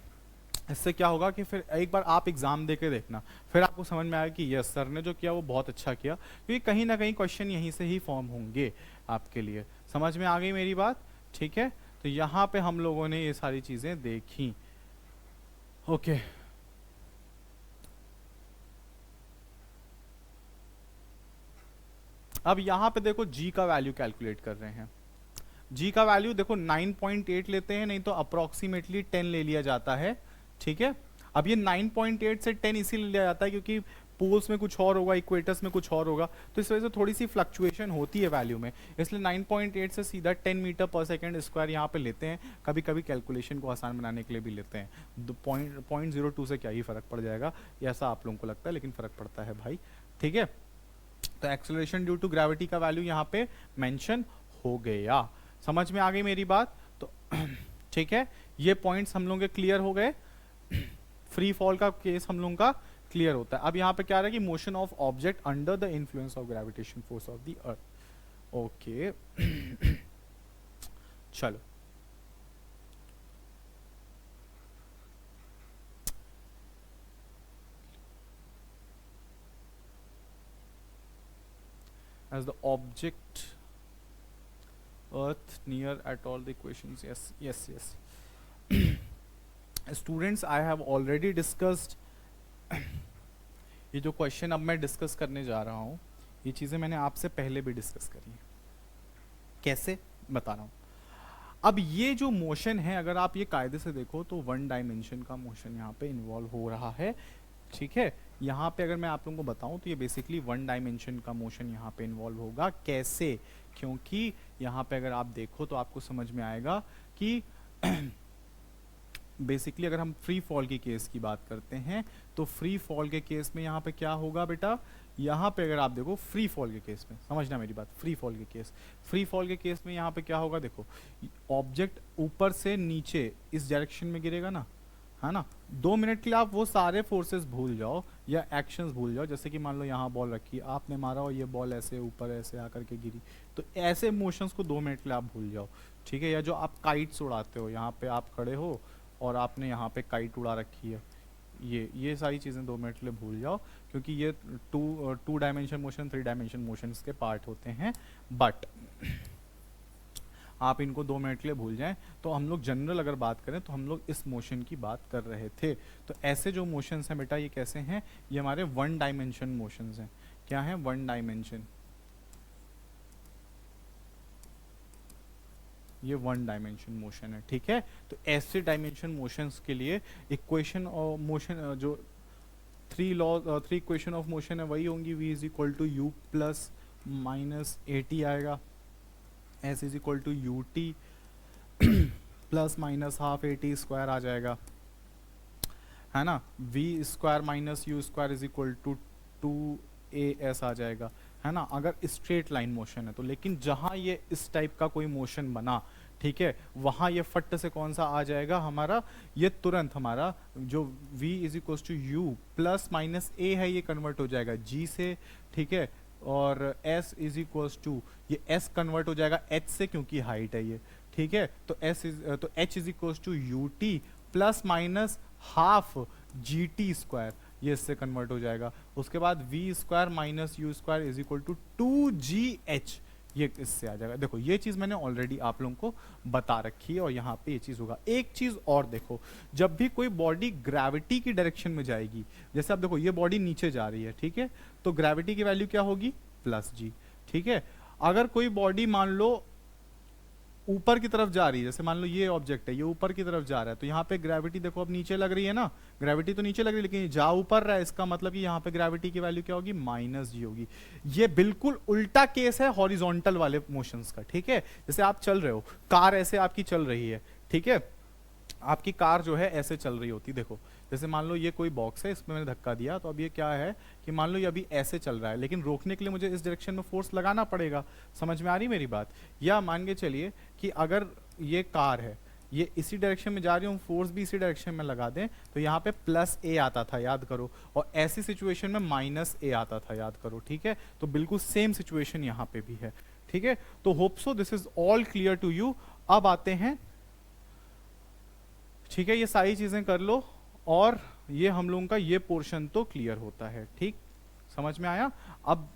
इससे क्या होगा कि फिर एक बार आप एग्जाम दे के देखना, फिर आपको समझ में आएगा कि यस सर ने जो किया वो बहुत अच्छा किया, क्योंकि कहीं ना कहीं क्वेश्चन यहीं से ही फॉर्म होंगे आपके लिए। समझ में आ गई मेरी बात? ठीक है, तो यहाँ पे हम लोगों ने ये सारी चीजें देखी। ओके, अब यहाँ पे देखो जी का वैल्यू कैलकुलेट कर रहे हैं। जी का वैल्यू देखो 9.8 लेते हैं, नहीं तो अप्रोक्सीमेटली 10 ले लिया जाता है। ठीक है, अब ये 9.8 से 10 इसीलिए लिया जाता है क्योंकि पोल्स में कुछ और होगा, इक्वेटर्स में कुछ और होगा, तो इस वजह से थोड़ी सी फ्लक्चुएशन होती है वैल्यू में। इसलिए 9.8 से सीधा 10 मीटर पर सेकेंड स्क्वायर यहाँ पे लेते हैं, कभी कभी कैलकुलेशन को आसान बनाने के लिए भी लेते हैं। 0.02 से क्या ही फर्क पड़ जाएगा, ऐसा आप लोगों को लगता है, लेकिन फर्क पड़ता है भाई, ठीक है। तो एक्सेलरेशन ड्यू टू ग्रेविटी का वैल्यू यहाँ पे मेंशन हो गया। समझ में आ गई मेरी बात? तो ठीक है, ये पॉइंट्स हम लोगों के क्लियर हो गए। फ्री फॉल का केस हम लोगों का क्लियर होता है। अब यहाँ पे क्या रहा है कि motion of object under the influence of gravitation force of the earth. Okay चलो, as the object earth near at all the equations, yes students, I have already discussed ये जो क्वेश्चन अब मैं डिस्कस करने जा रहा हूँ, ये चीज़ें मैंने आपसे पहले भी डिस्कस करी है। कैसे बता रहा हूँ। अब ये जो मोशन है, अगर आप ये कायदे से देखो तो वन डायमेंशन का मोशन यहाँ पे इन्वॉल्व हो रहा है, ठीक है। यहाँ पे अगर मैं आप लोगों को बताऊं तो ये बेसिकली वन डायमेंशन का मोशन यहाँ पे इन्वॉल्व होगा। कैसे? क्योंकि यहाँ पे अगर आप देखो तो आपको समझ में आएगा कि बेसिकली अगर हम फ्री फॉल की केस की बात करते हैं तो फ्री फॉल के केस में यहाँ पे क्या होगा बेटा, यहाँ पे अगर आप देखो फ्री फॉल के केस में, समझना मेरी बात, फ्री फॉल के केस में यहाँ पे क्या होगा, देखो ऑब्जेक्ट ऊपर से नीचे इस डायरेक्शन में गिरेगा ना, है ना। 2 मिनट के लिए आप वो सारे फोर्सेस भूल जाओ या एक्शंस भूल जाओ। जैसे कि मान लो यहाँ बॉल रखी, आपने मारा और ये बॉल ऐसे ऊपर ऐसे आकर के गिरी, तो ऐसे मोशंस को 2 मिनट के लिए आप भूल जाओ, ठीक है। या जो आप काइट्स उड़ाते हो, यहाँ पे आप खड़े हो और आपने यहाँ पे काइट उड़ा रखी है, ये सारी चीज़ें 2 मिनट के लिए भूल जाओ, क्योंकि ये two dimension motion, 3 dimension motions के पार्ट होते हैं। बट आप इनको 2 मिनट के लिए भूल जाएं। तो हम लोग जनरल अगर बात करें तो हम लोग इस मोशन की बात कर रहे थे। तो ऐसे जो मोशंस हैं बेटा, ये कैसे हैं, ये हमारे 1 डायमेंशन मोशंस हैं। क्या है? 1 डायमेंशन, ये 1 डायमेंशन मोशन है, ठीक है। तो ऐसे डायमेंशन मोशंस के लिए इक्वेशन ऑफ मोशन, जो 3 इक्वेशन ऑफ मोशन है वही होंगी। v is equal to U plus minus A T आएगा, s is equal to U T plus minus half A T square आ जाएगा, है ना। v square minus U square is equal to 2as आ जाएगा, है ना, अगर स्ट्रेट लाइन मोशन है तो। लेकिन जहां ये इस टाइप का कोई मोशन बना, ठीक है, वहां ये फट से कौन सा आ जाएगा हमारा, ये तुरंत हमारा जो v is equal to U plus minus A है, ये कन्वर्ट हो जाएगा g से, ठीक है। और s इज इक्वल टू, ये s कन्वर्ट हो जाएगा h से, क्योंकि हाइट है ये, ठीक है। तो h is equal to U T plus minus half G T square, ये इससे कन्वर्ट हो जाएगा। उसके बाद v square minus U square is equal to 2gh, ये इससे आ जाएगा। देखो ये चीज मैंने ऑलरेडी आप लोगों को बता रखी है, और यहाँ पे ये चीज होगा। एक चीज और देखो, जब भी कोई बॉडी ग्रेविटी की डायरेक्शन में जाएगी, जैसे आप देखो ये बॉडी नीचे जा रही है, ठीक है, तो ग्रेविटी की वैल्यू क्या होगी, प्लस जी, ठीक है। अगर कोई बॉडी मान लो ऊपर की तरफ जा रही है, जैसे मान लो ये ऑब्जेक्ट है, ये ऊपर की तरफ जा रहा है, तो यहाँ पे ग्रेविटी देखो अब नीचे लग रही है ना, ग्रेविटी तो नीचे लग रही है लेकिन जा ऊपर रहा है, इसका मतलब कि यहाँ पे ग्रेविटी की वैल्यू क्या होगी, माइनस जी होगी। ये बिल्कुल उल्टा केस है हॉरिजॉन्टल वाले मोशंस का, ठीक है। जैसे आप चल रहे हो, कार ऐसे आपकी चल रही है, ठीक है, आपकी कार जो है ऐसे चल रही होती, देखो जैसे मान लो ये कोई बॉक्स है, इसमें मैंने धक्का दिया, तो अब ये क्या है कि मान लो ये अभी ऐसे चल रहा है, लेकिन रोकने के लिए मुझे इस डायरेक्शन में फोर्स लगाना पड़ेगा। समझ में आ रही मेरी बात? या मान के चलिए कि अगर ये कार है, ये इसी डायरेक्शन में जा रही हूँ, फोर्स भी इसी डायरेक्शन में लगा दें, तो यहाँ पे प्लस ए आता था, याद करो, और ऐसी सिचुएशन में माइनस ए आता था, याद करो, ठीक है। तो बिल्कुल सेम सिचुएशन यहाँ पे भी है, ठीक है। तो hope so this is all clear to you. अब आते हैं, ठीक है, ये सारी चीजें कर लो और ये हम लोगों का ये पोर्शन तो क्लियर होता है, ठीक, समझ में आया। अब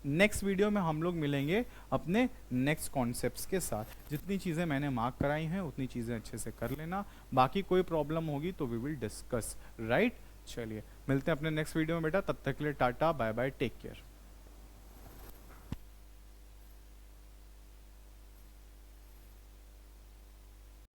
नेक्स्ट वीडियो में हम लोग मिलेंगे अपने नेक्स्ट कॉन्सेप्ट्स के साथ। जितनी चीज़ें मैंने मार्क कराई हैं उतनी चीज़ें अच्छे से कर लेना, बाकी कोई प्रॉब्लम होगी तो वी विल डिस्कस, राइट। चलिए मिलते हैं अपने नेक्स्ट वीडियो में बेटा, तब तक के लिए tata bye bye, take care.